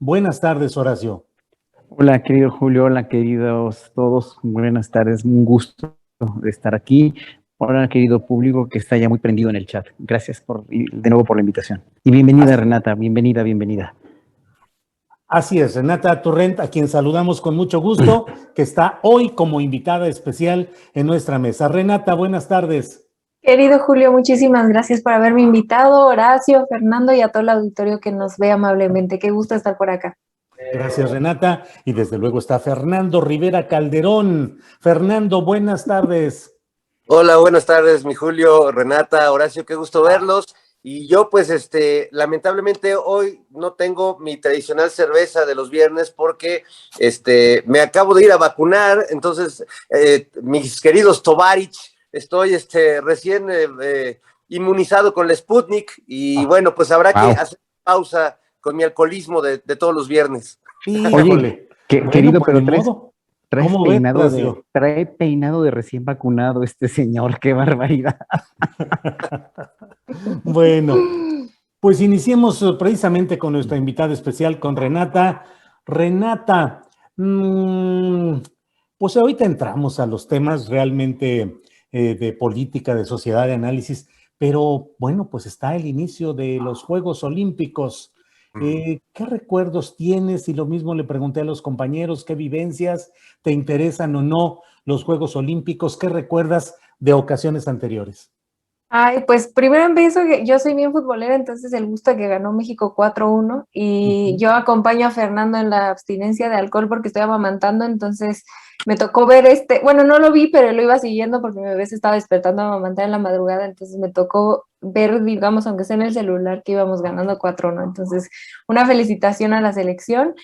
Buenas tardes, Horacio. Hola, querido Julio, hola, queridos todos, buenas tardes, un gusto de estar aquí. Hola, querido público que está ya muy prendido en el chat. Gracias de nuevo por la invitación. Y bienvenida, Así, Renata, bienvenida. así es, Renata Torrent, a quien saludamos con mucho gusto, que está hoy como invitada especial en nuestra mesa. Renata, buenas tardes. Querido Julio, muchísimas gracias por haberme invitado, Horacio, Fernando y a todo el auditorio que nos ve amablemente. Qué gusto estar por acá. Gracias, Renata. Y desde luego está Fernando Rivera Calderón. Fernando, buenas tardes. Hola, buenas tardes, mi Julio, Renata, Horacio, qué gusto verlos. Y yo, pues, lamentablemente hoy no tengo mi tradicional cerveza de los viernes porque, me acabo de ir a vacunar. Entonces, mis queridos Tovarich, estoy, recién inmunizado con la Sputnik y Ah, bueno, pues habrá que Wow. hacer pausa con mi alcoholismo de todos los viernes. Oye, híjole. Bueno, querido, pues ni pero traes, modo. ¿Cómo ves, Horacio? trae peinado de recién vacunado este señor, qué barbaridad. Bueno, pues iniciemos precisamente con nuestra invitada especial, con Renata. Renata, mm, pues ahorita entramos a los temas realmente de política, de sociedad, de análisis, pero bueno, pues está el inicio de los Juegos Olímpicos. ¿Qué recuerdos tienes? Y lo mismo le pregunté a los compañeros, ¿qué vivencias te interesan o no los Juegos Olímpicos? ¿Qué recuerdas de ocasiones anteriores? Ay, pues primero empiezo que yo soy bien futbolera, entonces el gusto de que ganó México 4-1 y Ujú. yo acompaño a Fernando en la abstinencia de alcohol porque estoy amamantando, entonces me tocó ver bueno, no lo vi, pero lo iba siguiendo porque mi bebé se estaba despertando a amamantar en la madrugada, entonces me tocó ver, digamos, aunque sea en el celular, que íbamos ganando 4-1. Entonces, una felicitación a la selección.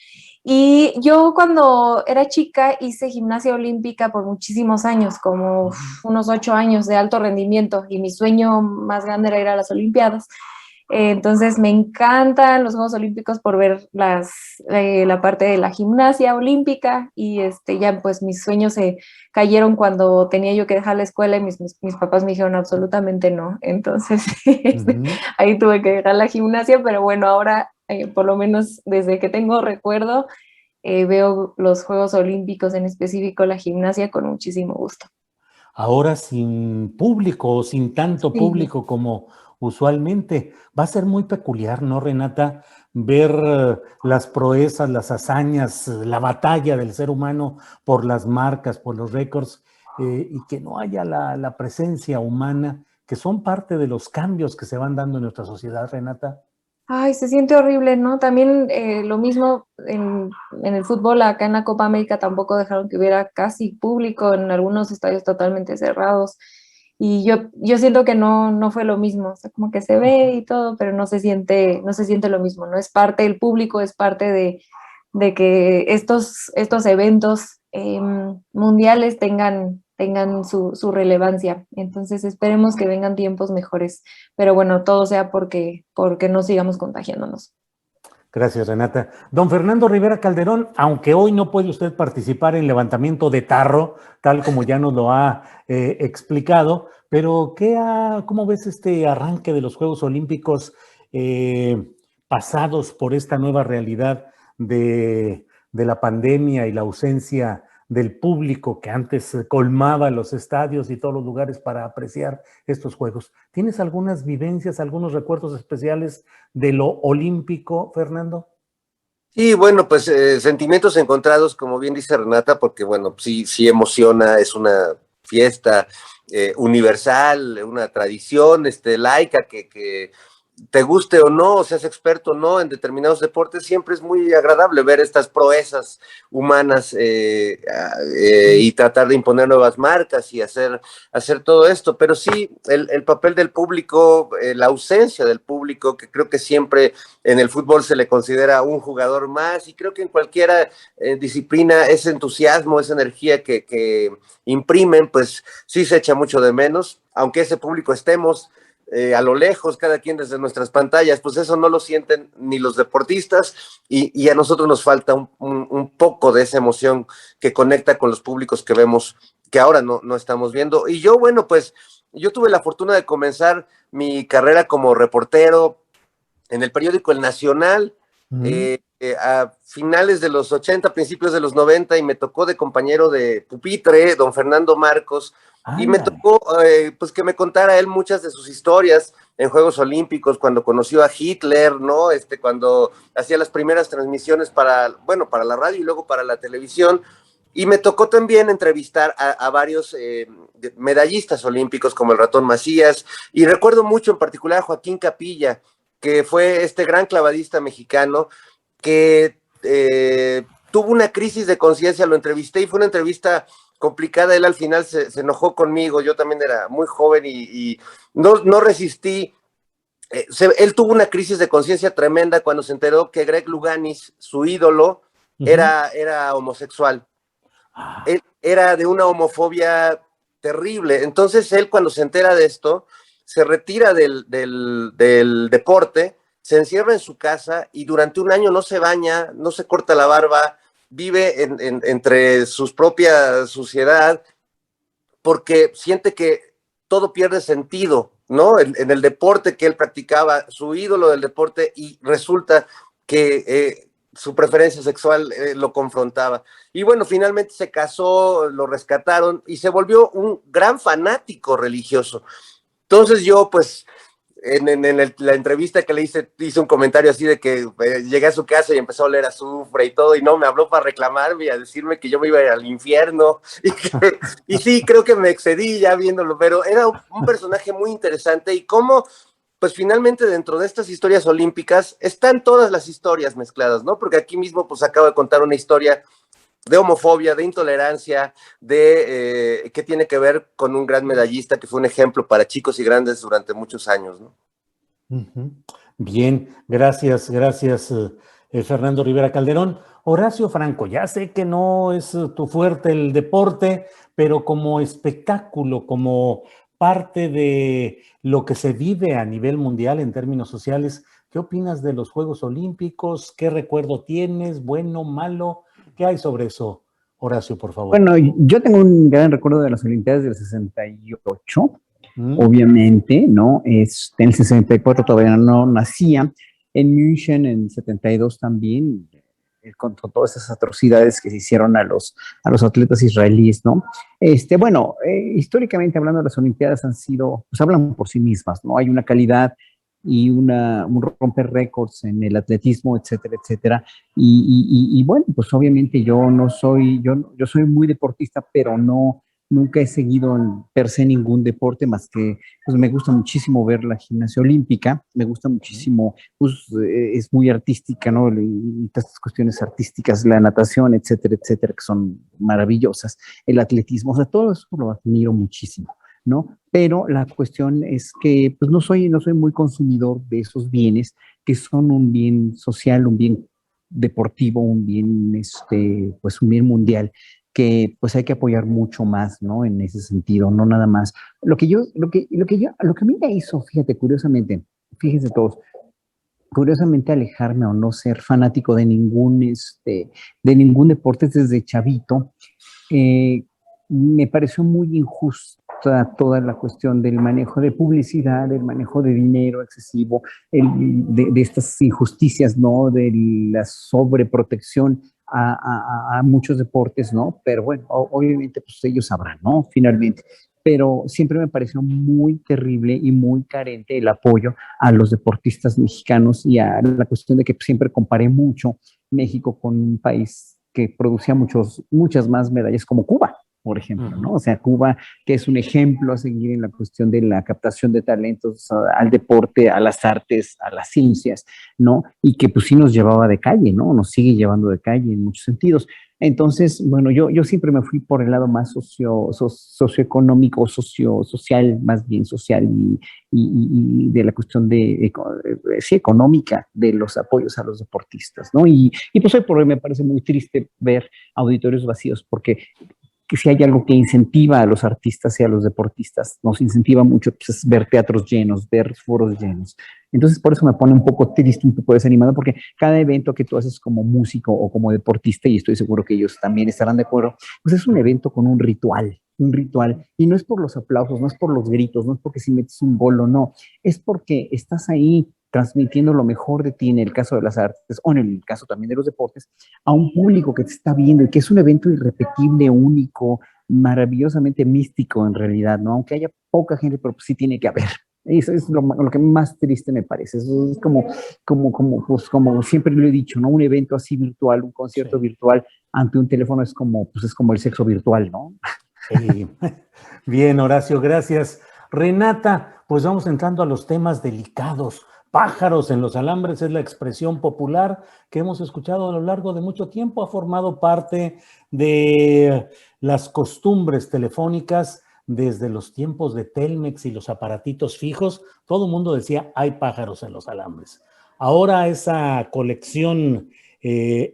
Y yo cuando era chica hice gimnasia olímpica por muchísimos años, como unos 8 años de alto rendimiento, y mi sueño más grande era ir a las Olimpiadas. Entonces me encantan los Juegos Olímpicos por ver la parte de la gimnasia olímpica y ya pues mis sueños se cayeron cuando tenía yo que dejar la escuela y mis papás me dijeron absolutamente no. Entonces Ujú. ahí tuve que dejar la gimnasia, pero bueno, ahora por lo menos desde que tengo recuerdo veo los Juegos Olímpicos, en específico la gimnasia, con muchísimo gusto. Ahora sin público o sin tanto Sí. público como usualmente. Va a ser muy peculiar, ¿no, Renata? Ver las proezas, las hazañas, la batalla del ser humano por las marcas, por los récords, y que no haya la presencia humana, que son parte de los cambios que se van dando en nuestra sociedad, Renata. Ay, se siente horrible, ¿no? También lo mismo en el fútbol, acá en la Copa América tampoco dejaron que hubiera casi público en algunos estadios totalmente cerrados. Y yo siento que no fue lo mismo, o sea, como que se ve y todo, pero no se siente lo mismo, ¿no? Es parte del público, es parte de que estos eventos mundiales tengan su relevancia. Entonces esperemos que vengan tiempos mejores, pero bueno, todo sea porque no sigamos contagiándonos. Gracias, Renata. Don Fernando Rivera Calderón, aunque hoy no puede usted participar en levantamiento de tarro, tal como ya nos lo ha explicado, pero ¿cómo ves este arranque de los Juegos Olímpicos eh, pasados por esta nueva realidad de la pandemia y la ausencia del público que antes colmaba los estadios y todos los lugares para apreciar estos Juegos? ¿Tienes algunas vivencias, algunos recuerdos especiales de lo olímpico, Fernando? Y bueno, pues sentimientos encontrados, como bien dice Renata, porque bueno, sí, sí emociona, es una fiesta universal, una tradición laica que te guste o no, o seas experto o no en determinados deportes, siempre es muy agradable ver estas proezas humanas y tratar de imponer nuevas marcas y hacer todo esto. Pero sí, el papel del público, la ausencia del público, que creo que siempre en el fútbol se le considera un jugador más, y creo que en cualquier disciplina ese entusiasmo, esa energía que imprimen, pues sí se echa mucho de menos, aunque ese público estemos a lo lejos, cada quien desde nuestras pantallas, pues eso no lo sienten ni los deportistas, y a nosotros nos falta un poco de esa emoción que conecta con los públicos que vemos, que ahora no estamos viendo. Y yo, bueno, pues yo tuve la fortuna de comenzar mi carrera como reportero en el periódico El Nacional, a finales de los 80, principios de los 90, y me tocó de compañero de pupitre, don Fernando Marcos, y me Ándale. tocó pues que me contara él muchas de sus historias en Juegos Olímpicos, cuando conoció a Hitler, ¿no? Cuando hacía las primeras transmisiones para la radio y luego para la televisión. Y me tocó también entrevistar a varios medallistas olímpicos como el Ratón Macías, y recuerdo mucho en particular a Joaquín Capilla, que fue este gran clavadista mexicano que tuvo una crisis de conciencia. Lo entrevisté y fue una entrevista complicada. Él al final se enojó conmigo, yo también era muy joven y no resistí. Él tuvo una crisis de conciencia tremenda cuando se enteró que Greg Louganis, su ídolo, era homosexual. Ah, Él era de una homofobia terrible. Entonces él, cuando se entera de esto, se retira del deporte, se encierra en su casa y durante un año no se baña, no se corta la barba, vive entre sus propia suciedad, porque siente que todo pierde sentido, ¿no? En el deporte que él practicaba, su ídolo del deporte, y resulta que su preferencia sexual lo confrontaba. Y bueno, finalmente se casó, lo rescataron y se volvió un gran fanático religioso. Entonces yo, pues, la entrevista que le hice un comentario así de que llegué a su casa y empezó a oler azufre y todo, y no, me habló para reclamarme y a decirme que yo me iba a ir al infierno. Y sí, creo que me excedí ya viéndolo, pero era un personaje muy interesante. Y cómo, pues finalmente dentro de estas historias olímpicas están todas las historias mezcladas, ¿no? Porque aquí mismo pues acabo de contar una historia de homofobia, de intolerancia, que tiene que ver con un gran medallista que fue un ejemplo para chicos y grandes durante muchos años, ¿no? ujú. Bien, gracias, gracias, Fernando Rivera Calderón. Horacio Franco, ya sé que no es tu fuerte el deporte, pero como espectáculo, como parte de lo que se vive a nivel mundial en términos sociales, ¿qué opinas de los Juegos Olímpicos? ¿Qué recuerdo tienes? ¿Bueno, malo? ¿Qué hay sobre eso, Horacio, por favor? Bueno, yo tengo un gran recuerdo de las Olimpiadas del 68, ¿Mm? obviamente, ¿no? En el 64 todavía no nacía, en München en 72 también, con todas esas atrocidades que se hicieron a los atletas israelíes, ¿no? Bueno, históricamente hablando, las Olimpiadas han sido, pues hablan por sí mismas, ¿no? Hay una calidad y un romper récords en el atletismo, etcétera, etcétera. Y bueno, pues obviamente yo soy muy deportista, pero nunca he seguido per se ningún deporte más que, pues me gusta muchísimo ver la gimnasia olímpica, me gusta muchísimo, pues es muy artística, ¿no? Y todas estas cuestiones artísticas, la natación, etcétera, etcétera, que son maravillosas, el atletismo, o sea, todo eso lo admiro muchísimo, ¿no? Pero la cuestión es que, pues no soy muy consumidor de esos bienes que son un bien social, un bien deportivo, un bien, pues un bien mundial, que pues hay que apoyar mucho más, ¿no? En ese sentido, no nada más. Lo que a mí me hizo, fíjate, curiosamente, fíjense todos, curiosamente alejarme o no ser fanático de ningún deporte desde chavito, eh, me pareció muy injusta toda la cuestión del manejo de publicidad, del manejo de dinero excesivo, de estas injusticias, ¿no? De la sobreprotección a muchos deportes, ¿no? Pero bueno, obviamente pues ellos sabrán, ¿no? Finalmente. Pero siempre me pareció muy terrible y muy carente el apoyo a los deportistas mexicanos y a la cuestión de que siempre comparé mucho México con un país que producía muchas más medallas como Cuba, por ejemplo, ¿no? Ujú. O sea, Cuba, que es un ejemplo a seguir en la cuestión de la captación de talentos al deporte, a las artes, a las ciencias, ¿no? Y que pues sí nos llevaba de calle, ¿no? Nos sigue llevando de calle en muchos sentidos. Entonces, bueno, yo siempre me fui por el lado más socioeconómico, social, más bien social, y de la cuestión sí, económica de los apoyos a los deportistas, ¿no? Y pues hoy por hoy me parece muy triste ver auditorios vacíos, porque que si hay algo que incentiva a los artistas y a los deportistas, nos incentiva mucho, pues, es ver teatros llenos, ver foros llenos. Entonces, por eso me pone un poco triste, un poco desanimado, porque cada evento que tú haces como músico o como deportista, y estoy seguro que ellos también estarán de acuerdo, pues es un evento con un ritual, y no es por los aplausos, no es por los gritos, no es porque si metes un gol o no, es porque estás ahí transmitiendo lo mejor de ti en el caso de las artes o en el caso también de los deportes a un público que te está viendo y que es un evento irrepetible, único, maravillosamente místico en realidad, ¿no? Aunque haya poca gente, pero sí tiene que haber. Eso es lo que más triste me parece. Eso es como siempre lo he dicho, ¿no? Un evento así virtual, un concierto virtual ante un teléfono es como el sexo virtual, ¿no? Sí. Bien, Horacio, gracias. Renata, pues vamos entrando a los temas delicados. Pájaros en los alambres es la expresión popular que hemos escuchado a lo largo de mucho tiempo. Ha formado parte de las costumbres telefónicas desde los tiempos de Telmex y los aparatitos fijos. Todo el mundo decía, hay pájaros en los alambres. Ahora esa colección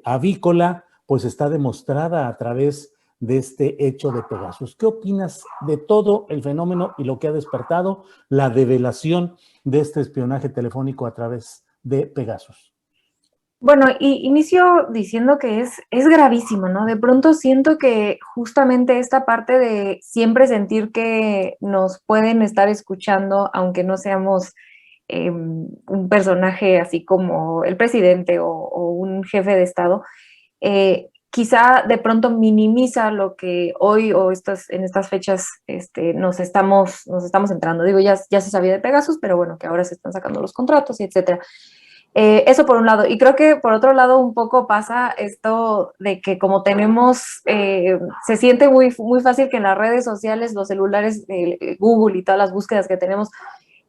avícola pues está demostrada a través de este hecho de Pegasus. ¿Qué opinas de todo el fenómeno y lo que ha despertado la develación de este espionaje telefónico a través de Pegasus? Bueno, y inicio diciendo que es gravísimo, ¿no? De pronto siento que justamente esta parte de siempre sentir que nos pueden estar escuchando, aunque no seamos un personaje así como el presidente o un jefe de Estado, quizá de pronto minimiza lo que hoy o en estas fechas nos estamos entrando. Digo, ya se sabía de Pegasus, pero bueno, que ahora se están sacando los contratos y etcétera. Eso por un lado. Y creo que por otro lado un poco pasa esto de que como tenemos, se siente muy, muy fácil que en las redes sociales, los celulares, Google y todas las búsquedas que tenemos,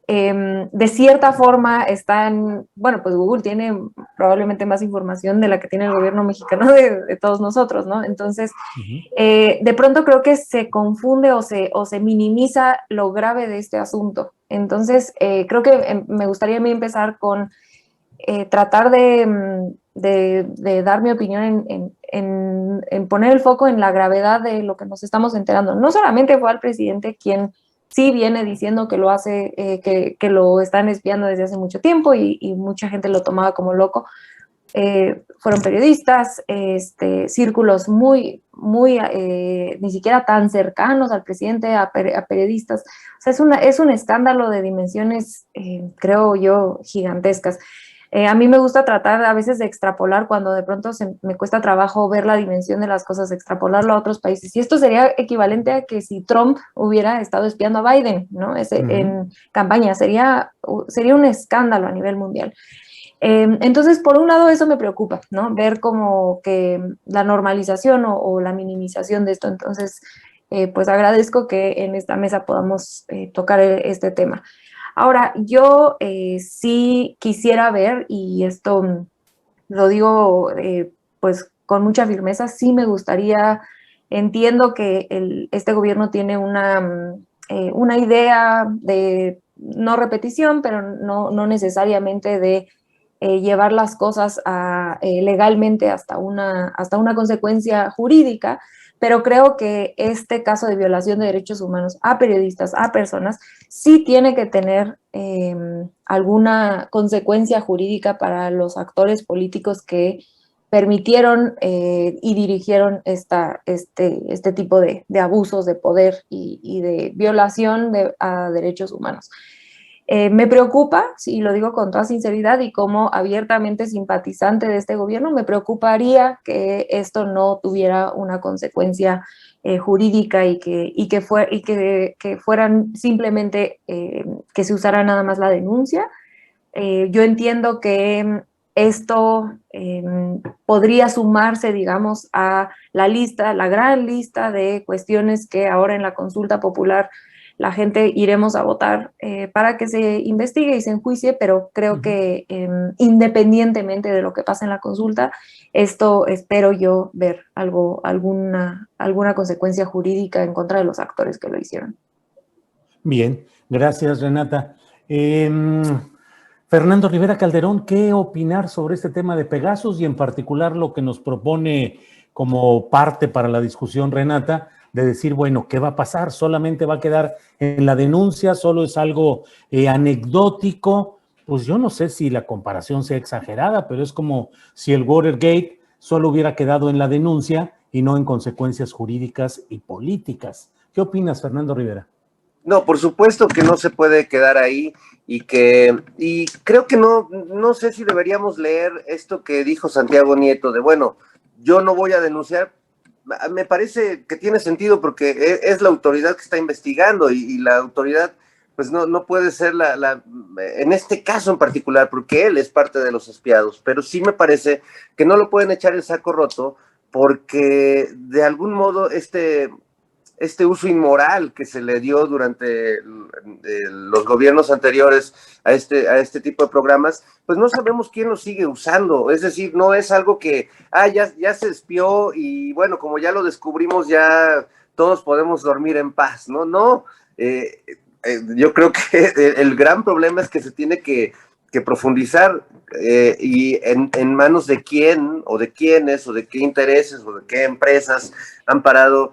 de cierta forma están, bueno, pues Google tiene probablemente más información de la que tiene el gobierno mexicano de todos nosotros, ¿no? Entonces, de pronto creo que se confunde o se minimiza lo grave de este asunto. Entonces, creo que me gustaría a mí empezar con tratar de dar mi opinión en poner el foco en la gravedad de lo que nos estamos enterando. No solamente fue al presidente quien sí viene diciendo que lo hace, que lo están espiando desde hace mucho tiempo y mucha gente lo tomaba como loco. Fueron periodistas, círculos muy, muy, ni siquiera tan cercanos al presidente, a periodistas. O sea, es un escándalo de dimensiones, creo yo, gigantescas. A mí me gusta tratar a veces de extrapolar cuando de pronto me cuesta trabajo ver la dimensión de las cosas, extrapolarlo a otros países. Y esto sería equivalente a que si Trump hubiera estado espiando a Biden, ¿no? En campaña, sería un escándalo a nivel mundial. Entonces, por un lado, eso me preocupa, ¿no? Ver como que la normalización o la minimización de esto. Entonces, pues agradezco que en esta mesa podamos tocar este tema. Ahora, yo sí quisiera ver, y esto lo digo pues con mucha firmeza, sí me gustaría, entiendo que este gobierno tiene una idea de no repetición, pero no necesariamente de llevar las cosas legalmente hasta una consecuencia jurídica, pero creo que este caso de violación de derechos humanos a periodistas, a personas, sí tiene que tener alguna consecuencia jurídica para los actores políticos que permitieron y dirigieron este tipo de abusos de poder y de violación a derechos humanos. Me preocupa, y lo digo con toda sinceridad y como abiertamente simpatizante de este gobierno, me preocuparía que esto no tuviera una consecuencia jurídica y que fueran simplemente que se usara nada más la denuncia. Yo entiendo que esto podría sumarse, digamos, a la gran lista de cuestiones que ahora en la consulta popular la gente iremos a votar para que se investigue y se enjuicie, pero creo que independientemente de lo que pase en la consulta, esto espero yo ver alguna consecuencia jurídica en contra de los actores que lo hicieron. Bien, gracias, Renata. Fernando Rivera Calderón, ¿qué opinar sobre este tema de Pegasus y en particular lo que nos propone como parte para la discusión, Renata, de decir, bueno, ¿qué va a pasar? ¿Solamente va a quedar en la denuncia? ¿Solo es algo anecdótico? Pues yo no sé si la comparación sea exagerada, pero es como si el Watergate solo hubiera quedado en la denuncia y no en consecuencias jurídicas y políticas. ¿Qué opinas, Fernando Rivera? No, por supuesto que no se puede quedar ahí y creo que no sé si deberíamos leer esto que dijo Santiago Nieto de, bueno, yo no voy a denunciar. Me parece que tiene sentido porque es la autoridad que está investigando y la autoridad pues no puede ser en este caso en particular, porque él es parte de los espiados, pero sí me parece que no lo pueden echar el saco roto porque de algún modo este uso inmoral que se le dio durante los gobiernos anteriores a este tipo de programas, pues no sabemos quién lo sigue usando. Es decir, no es algo que, ya se espió y bueno, como ya lo descubrimos, ya todos podemos dormir en paz, ¿no? No, yo creo que el gran problema es que se tiene que profundizar y en manos de quién o de quiénes o de qué intereses o de qué empresas han parado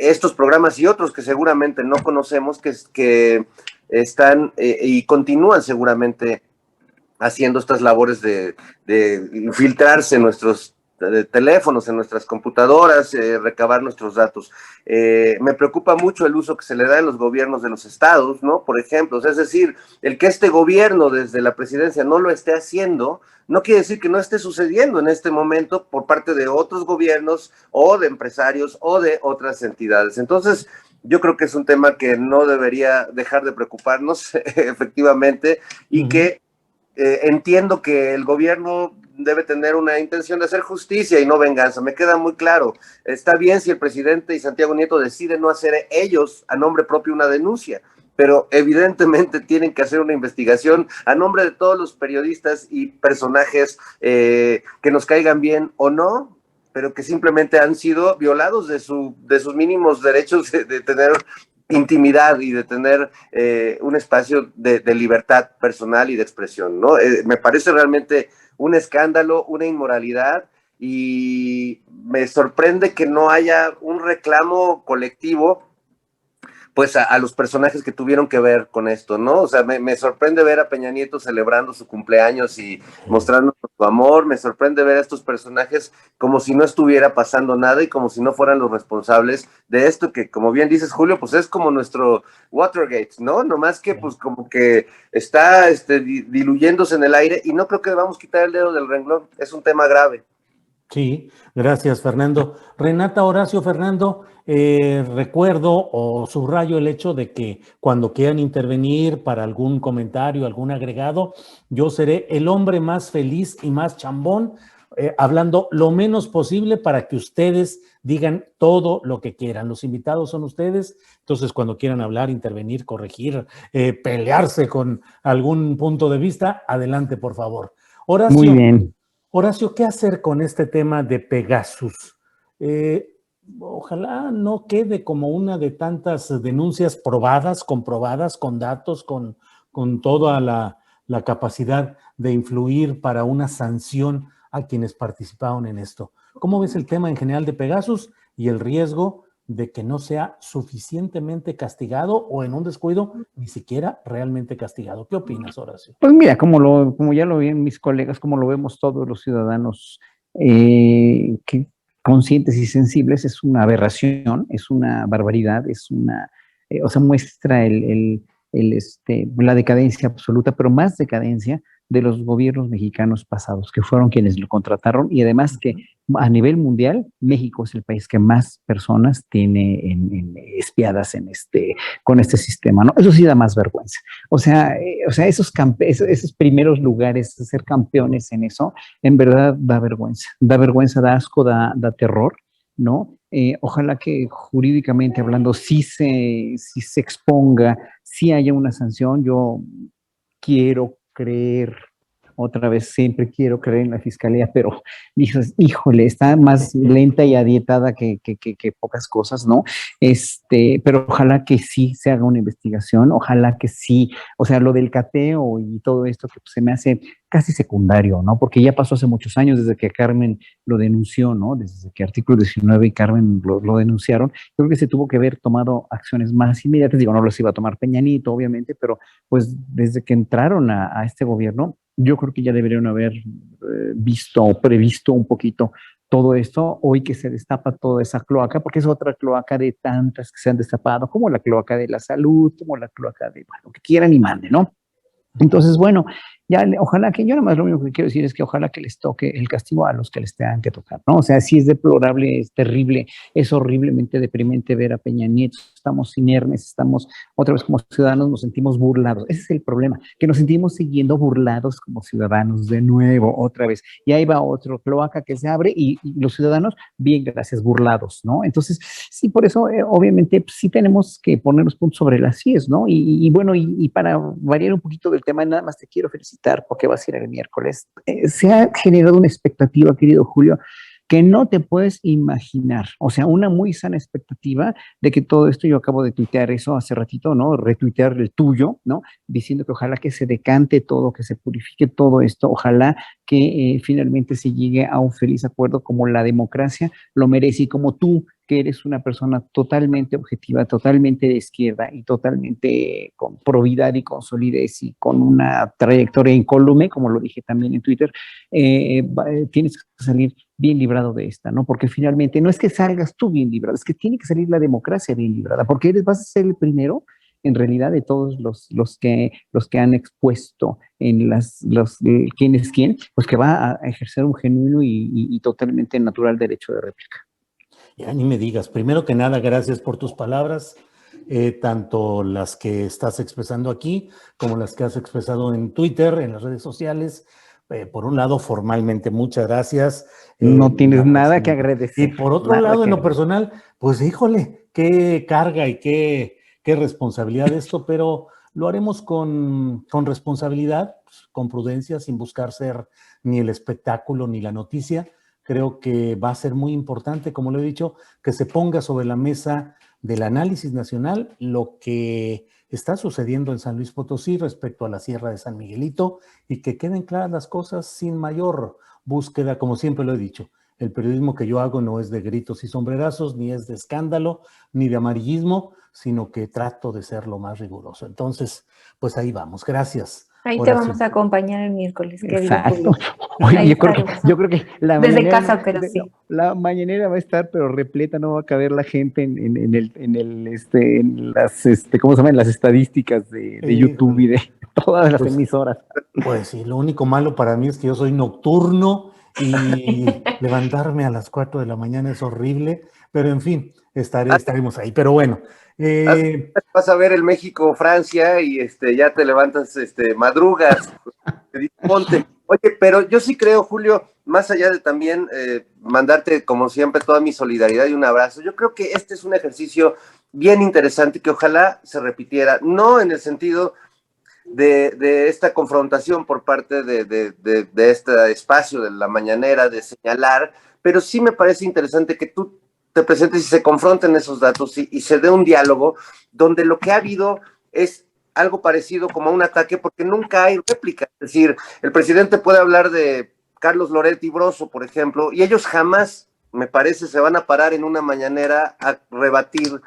estos programas y otros que seguramente no conocemos que están y continúan seguramente haciendo estas labores de infiltrarse en nuestros teléfonos, en nuestras computadoras, recabar nuestros datos. Me preocupa mucho el uso que se le da en los gobiernos de los estados, ¿no? Por ejemplo, es decir, el que este gobierno desde la presidencia no lo esté haciendo, no quiere decir que no esté sucediendo en este momento por parte de otros gobiernos o de empresarios o de otras entidades. Entonces, yo creo que es un tema que no debería dejar de preocuparnos efectivamente y que entiendo que el gobierno debe tener una intención de hacer justicia y no venganza, me queda muy claro. Está bien si el presidente y Santiago Nieto deciden no hacer ellos a nombre propio una denuncia, pero evidentemente tienen que hacer una investigación a nombre de todos los periodistas y personajes que nos caigan bien o no, pero que simplemente han sido violados de sus mínimos derechos de tener intimidad y de tener un espacio de libertad personal y de expresión, ¿no? Me parece realmente un escándalo, una inmoralidad, y me sorprende que no haya un reclamo colectivo pues a los personajes que tuvieron que ver con esto, ¿no? O sea, me sorprende ver a Peña Nieto celebrando su cumpleaños y mostrando su amor, me sorprende ver a estos personajes como si no estuviera pasando nada y como si no fueran los responsables de esto que, como bien dices, Julio, pues es como nuestro Watergate, ¿no? Nomás que pues como que está diluyéndose en el aire y no creo que debamos quitar el dedo del renglón, es un tema grave. Sí, gracias, Fernando. Renata, Horacio, Fernando, recuerdo o subrayo el hecho de que cuando quieran intervenir para algún comentario, algún agregado, yo seré el hombre más feliz y más chambón, hablando lo menos posible para que ustedes digan todo lo que quieran. Los invitados son ustedes, entonces cuando quieran hablar, intervenir, corregir, pelearse con algún punto de vista, adelante, por favor. Horacio. Muy bien. Horacio, ¿qué hacer con este tema de Pegasus? Ojalá no quede como una de tantas denuncias probadas, comprobadas, con datos, con toda la capacidad de influir para una sanción a quienes participaron en esto. ¿Cómo ves el tema en general de Pegasus y el riesgo de que no sea suficientemente castigado o en un descuido ni siquiera realmente castigado? ¿Qué opinas, Horacio? Pues mira, como ya lo ven mis colegas, como lo vemos todos los ciudadanos que conscientes y sensibles, es una aberración, es una barbaridad, o sea, muestra la decadencia absoluta, pero más decadencia de los gobiernos mexicanos pasados, que fueron quienes lo contrataron, y además que a nivel mundial, México es el país que más personas tiene espiadas con este sistema, ¿no? Eso sí da más vergüenza. O sea, esos primeros lugares, ser campeones en eso, en verdad da vergüenza, da asco, da terror, ¿no? Ojalá que jurídicamente hablando sí se exponga, sí haya una sanción. Yo quiero creer, otra vez siempre quiero creer en la fiscalía, pero dices, híjole, está más lenta y adietada que pocas cosas, ¿no? Pero ojalá que sí se haga una investigación, ojalá que sí, o sea, lo del cateo y todo esto que se me hace casi secundario, ¿no? Porque ya pasó hace muchos años desde que Carmen lo denunció, ¿no? Desde que Artículo 19 y Carmen lo denunciaron. Creo que se tuvo que haber tomado acciones más inmediatas. Digo, no los iba a tomar Peña Nieto, obviamente, pero pues desde que entraron a este gobierno, yo creo que ya deberían haber visto o previsto un poquito todo esto, hoy que se destapa toda esa cloaca, porque es otra cloaca de tantas que se han destapado, como la cloaca de la salud, como la cloaca de, bueno, lo que quieran y mande, ¿no? Entonces, bueno, ya ojalá que yo nada más lo único que quiero decir es que ojalá que les toque el castigo a los que les tengan que tocar, ¿no? O sea, sí es deplorable, es terrible, es horriblemente deprimente ver a Peña Nieto, estamos inermes, estamos otra vez como ciudadanos, nos sentimos burlados. Ese es el problema, que nos sentimos siguiendo burlados como ciudadanos de nuevo, otra vez. Y ahí va otro cloaca que se abre y los ciudadanos, bien, gracias, burlados, ¿no? Entonces, sí, por eso, obviamente, pues, sí tenemos que poner los puntos sobre las IES, ¿no? Bueno, y para variar un poquito del tema, nada más te quiero felicitar porque vas a ir el miércoles. Se ha generado una expectativa, querido Julio, que no te puedes imaginar. O sea, una muy sana expectativa de que todo esto, yo acabo de tuitear eso hace ratito, ¿no? Retuitear el tuyo, ¿no? Diciendo que ojalá que se decante todo, que se purifique todo esto, ojalá que finalmente se llegue a un feliz acuerdo como la democracia lo merece y como tú, que eres una persona totalmente objetiva, totalmente de izquierda y totalmente con probidad y con solidez y con una trayectoria incólume, como lo dije también en Twitter, tienes que salir bien librado de esta, ¿no? Porque finalmente no es que salgas tú bien librado, es que tiene que salir la democracia bien librada, porque vas a ser el primero en realidad de todos los que han expuesto en quién es quién, pues que va a ejercer un genuino y totalmente natural derecho de réplica. Ya ni me digas. Primero que nada, gracias por tus palabras, tanto las que estás expresando aquí como las que has expresado en Twitter, en las redes sociales. Por un lado, formalmente, muchas gracias. No tienes nada que agradecer. Y por otro lado, en lo personal, pues híjole, qué carga y qué responsabilidad esto, pero lo haremos con responsabilidad, con prudencia, sin buscar ser ni el espectáculo ni la noticia. Creo que va a ser muy importante, como lo he dicho, que se ponga sobre la mesa del análisis nacional lo que está sucediendo en San Luis Potosí respecto a la Sierra de San Miguelito y que queden claras las cosas sin mayor búsqueda, como siempre lo he dicho. El periodismo que yo hago no es de gritos y sombrerazos, ni es de escándalo, ni de amarillismo, sino que trato de ser lo más riguroso. Entonces, pues ahí vamos. Gracias. Ahí te vamos a acompañar el miércoles, querido Julio. Oye, yo creo que la desde mañanera, casa, pero sí. La mañanera va a estar, pero repleta, no va a caber la gente en las, ¿cómo se llaman? Las estadísticas de YouTube y de todas las emisoras. Pues sí, lo único malo para mí es que yo soy nocturno y levantarme a las 4 de la mañana es horrible, pero en fin, estaremos ahí. Pero bueno. Vas a ver el México-Francia y ya te levantas, madrugas, ponte. Oye, pero yo sí creo, Julio, más allá de también mandarte, como siempre, toda mi solidaridad y un abrazo, yo creo que este es un ejercicio bien interesante que ojalá se repitiera, no en el sentido de esta confrontación por parte de este espacio de la mañanera, de señalar, pero sí me parece interesante que tú te presentes y se confronten esos datos y se dé un diálogo donde lo que ha habido es algo parecido como a un ataque, porque nunca hay réplica. Es decir, el presidente puede hablar de Carlos Loret y Broso, por ejemplo, y ellos jamás, me parece, se van a parar en una mañanera a rebatir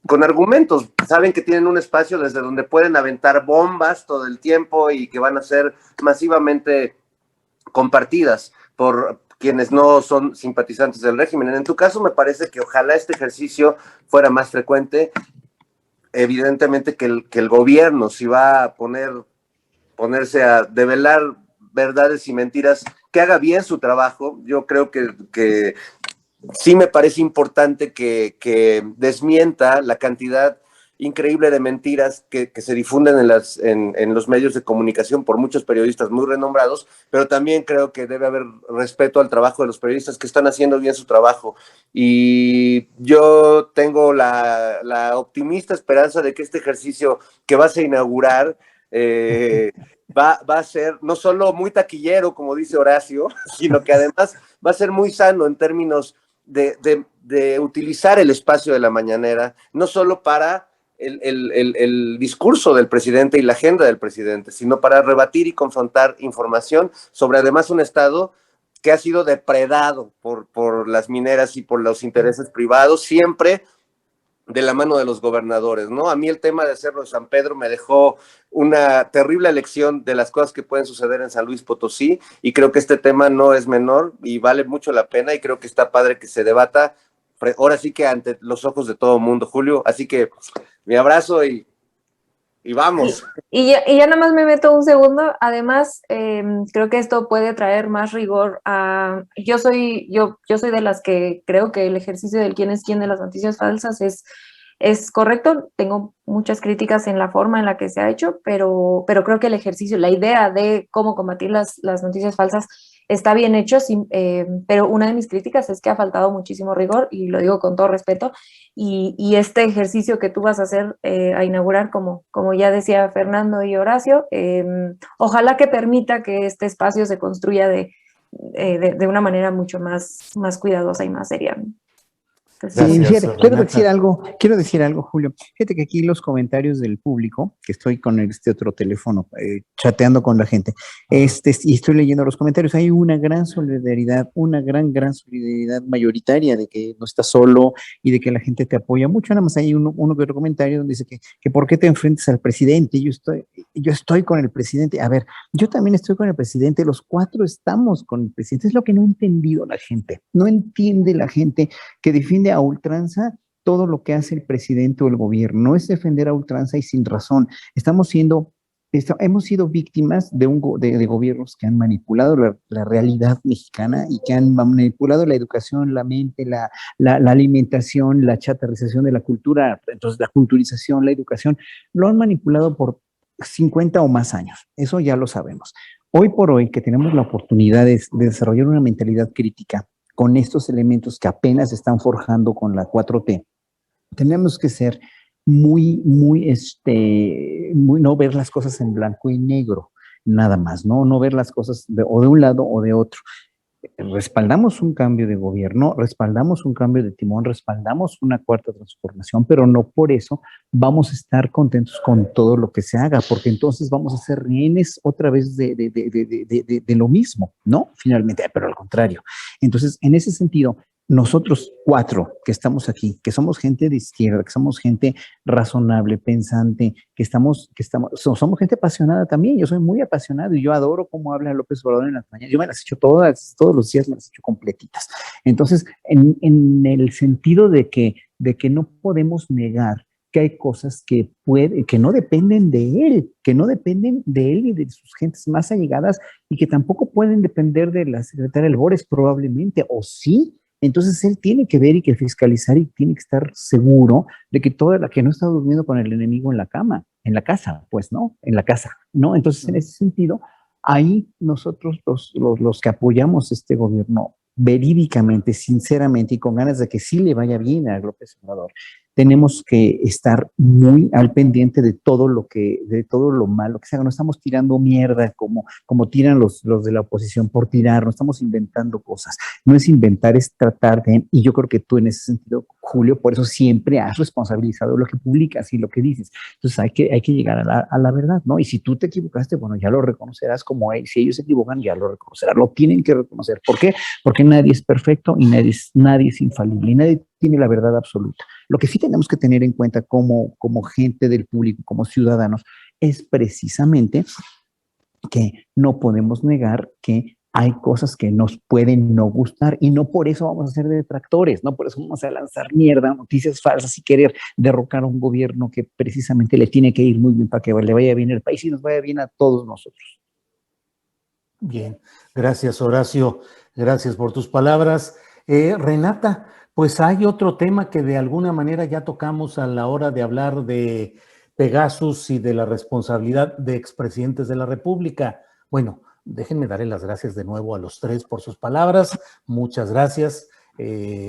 con argumentos. Saben que tienen un espacio desde donde pueden aventar bombas todo el tiempo y que van a ser masivamente compartidas por quienes no son simpatizantes del régimen. En tu caso, me parece que ojalá este ejercicio fuera más frecuente. Evidentemente que el gobierno, si va a ponerse a develar verdades y mentiras, que haga bien su trabajo. Yo creo que sí me parece importante que desmienta la cantidad increíble de mentiras que se difunden en los medios de comunicación por muchos periodistas muy renombrados, pero también creo que debe haber respeto al trabajo de los periodistas que están haciendo bien su trabajo. Y yo tengo la optimista esperanza de que este ejercicio que vas a inaugurar va a ser no solo muy taquillero, como dice Horacio, sino que además va a ser muy sano en términos de utilizar el espacio de la mañanera, no solo para el discurso del presidente y la agenda del presidente, sino para rebatir y confrontar información sobre además un Estado que ha sido depredado por las mineras y por los intereses privados, siempre de la mano de los gobernadores, ¿no? A mí el tema de Cerro de San Pedro me dejó una terrible lección de las cosas que pueden suceder en San Luis Potosí, y creo que este tema no es menor y vale mucho la pena, y creo que está padre que se debata ahora sí que ante los ojos de todo el mundo, Julio. Así que mi abrazo y vamos. Y ya nada más me meto un segundo. Además, creo que esto puede traer más rigor a... yo soy de las que creo que el ejercicio del quién es quién de las noticias falsas es correcto. Tengo muchas críticas en la forma en la que se ha hecho, pero creo que el ejercicio, la idea de cómo combatir las noticias falsas está bien hecho, pero una de mis críticas es que ha faltado muchísimo rigor, y lo digo con todo respeto, y este ejercicio que tú vas a hacer, a inaugurar, como ya decía Fernando y Horacio, ojalá que permita que este espacio se construya de una manera mucho más cuidadosa y más seria. Sí, Gracias, fíjate, Renata. quiero decir algo, Julio. Fíjate que aquí los comentarios del público, que estoy con este otro teléfono, chateando con la gente, y estoy leyendo los comentarios, hay una gran solidaridad, una gran solidaridad mayoritaria de que no estás solo y de que la gente te apoya mucho. Nada más hay uno que otro comentario donde dice que ¿por qué te enfrentas al presidente? Yo estoy con el presidente. A ver, yo también estoy con el presidente, los cuatro estamos con el presidente. Es lo que no ha entendido la gente. No entiende la gente que defiende a ultranza todo lo que hace el presidente o el gobierno. No es defender a ultranza y sin razón. Hemos sido víctimas de gobiernos que han manipulado la realidad mexicana y que han manipulado la educación, la mente, la alimentación, la chatarrización de la cultura, entonces la culturización, la educación, lo han manipulado por 50 o más años. Eso ya lo sabemos. Hoy por hoy, que tenemos la oportunidad de desarrollar una mentalidad crítica con estos elementos que apenas se están forjando con la 4T, tenemos que ser no ver las cosas en blanco y negro, nada más, no ver las cosas o de un lado o de otro. Respaldamos un cambio de gobierno, respaldamos un cambio de timón, respaldamos una cuarta transformación, pero no por eso vamos a estar contentos con todo lo que se haga, porque entonces vamos a ser rehenes otra vez de lo mismo, ¿no? Finalmente, pero al contrario. Entonces, en ese sentido, nosotros cuatro que estamos aquí, que somos gente de izquierda, que somos gente razonable, pensante, somos gente apasionada también. Yo soy muy apasionado y yo adoro cómo habla López Obrador en las mañanas. Yo me las he hecho todos los días me las he hecho completitas. Entonces, en el sentido de que no podemos negar que hay cosas que no dependen de él, y de sus gentes más allegadas, y que tampoco pueden depender de la secretaria Albores probablemente, o sí. Entonces él tiene que ver y que fiscalizar, y tiene que estar seguro de que toda la que no está durmiendo con el enemigo en la cama, en la casa, pues, ¿no? En la casa, ¿no? Entonces, en ese sentido, ahí nosotros los que apoyamos este gobierno verídicamente, sinceramente y con ganas de que sí le vaya bien a López Obrador, tenemos que estar muy al pendiente de todo lo malo que se haga. No estamos tirando mierda como tiran los de la oposición por tirar, no estamos inventando cosas. No es inventar, es tratar de, y yo creo que tú en ese sentido, Julio, por eso siempre has responsabilizado lo que publicas y lo que dices. Entonces hay que llegar a la verdad, ¿no? Y si tú te equivocaste, bueno, ya lo reconocerás como él. Si ellos se equivocan, ya lo reconocerán, lo tienen que reconocer. ¿Por qué? Porque nadie es perfecto y nadie es infalible y nadie tiene la verdad absoluta. Lo que sí tenemos que tener en cuenta como gente del público, como ciudadanos, es precisamente que no podemos negar que hay cosas que nos pueden no gustar, y no por eso vamos a ser detractores, no por eso vamos a lanzar mierda, noticias falsas y querer derrocar a un gobierno que precisamente le tiene que ir muy bien para que le vaya bien al país y nos vaya bien a todos nosotros. Bien, gracias Horacio, gracias por tus palabras. Renata, pues hay otro tema que de alguna manera ya tocamos a la hora de hablar de Pegasus y de la responsabilidad de expresidentes de la República. Bueno, déjenme darle las gracias de nuevo a los tres por sus palabras. Muchas gracias.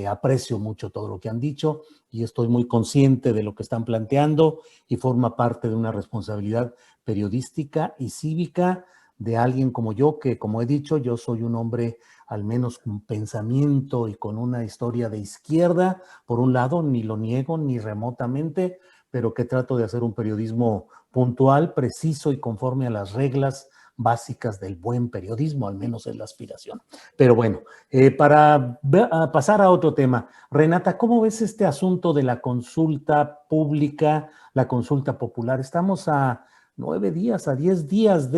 Aprecio mucho todo lo que han dicho y estoy muy consciente de lo que están planteando, y forma parte de una responsabilidad periodística y cívica de alguien como yo, que como he dicho, yo soy un hombre al menos con pensamiento y con una historia de izquierda, por un lado, ni lo niego ni remotamente, pero que trato de hacer un periodismo puntual, preciso y conforme a las reglas básicas del buen periodismo, al menos es la aspiración. Pero bueno, para pasar a otro tema, Renata, ¿cómo ves este asunto de la consulta pública, la consulta popular? Estamos a 9 días, a 10 días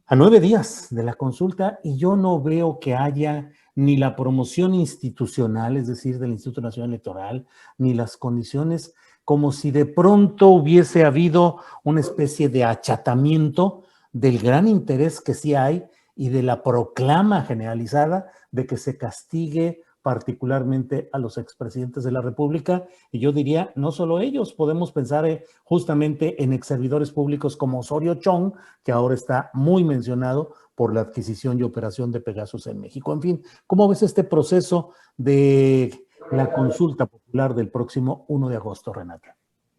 a 9 días de la consulta y yo no veo que haya ni la promoción institucional, es decir, del Instituto Nacional Electoral, ni las condiciones, como si de pronto hubiese habido una especie de achatamiento del gran interés que sí hay y de la proclama generalizada de que se castigue particularmente a los expresidentes de la República, y yo diría, no solo ellos, podemos pensar justamente en exservidores públicos como Osorio Chong, que ahora está muy mencionado por la adquisición y operación de Pegasus en México. En fin, ¿cómo ves este proceso de la consulta popular del próximo 1 de agosto, Renata?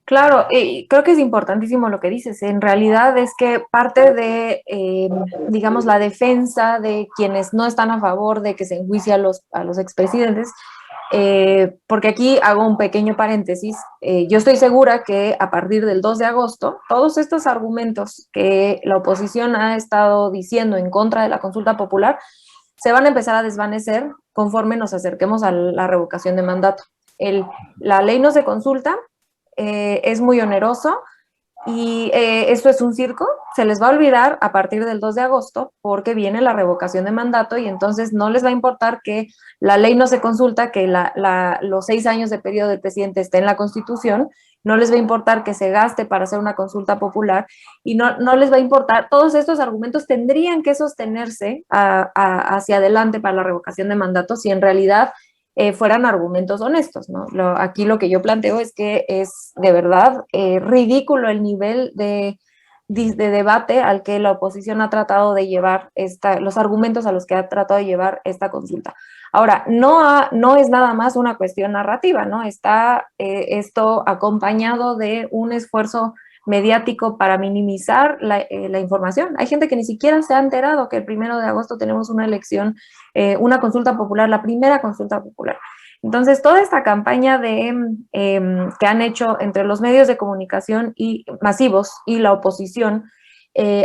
Claro, creo que es importantísimo lo que dices. En realidad es que parte de, digamos, la defensa de quienes no están a favor de que se enjuicie a los expresidentes, porque aquí hago un pequeño paréntesis, yo estoy segura que a partir del 2 de agosto, todos estos argumentos que la oposición ha estado diciendo en contra de la consulta popular se van a empezar a desvanecer conforme nos acerquemos a la revocación de mandato. La ley no se consulta, es muy oneroso y esto es un circo, se les va a olvidar a partir del 2 de agosto porque viene la revocación de mandato y entonces no les va a importar que la ley no se consulta, que los 6 años de periodo del presidente esté en la Constitución, no les va a importar que se gaste para hacer una consulta popular y no les va a importar, todos estos argumentos tendrían que sostenerse hacia adelante para la revocación de mandato si en realidad fueran argumentos honestos, ¿no? Aquí lo que yo planteo es que es de verdad ridículo el nivel de debate al que la oposición ha tratado de llevar los argumentos a los que ha tratado de llevar esta consulta. Ahora, no es nada más una cuestión narrativa, ¿no? Está esto acompañado de un esfuerzo mediático para minimizar la información. Hay gente que ni siquiera se ha enterado que el 1 de agosto tenemos una elección, una consulta popular, la primera consulta popular. Entonces, toda esta campaña que han hecho entre los medios de comunicación masivos y la oposición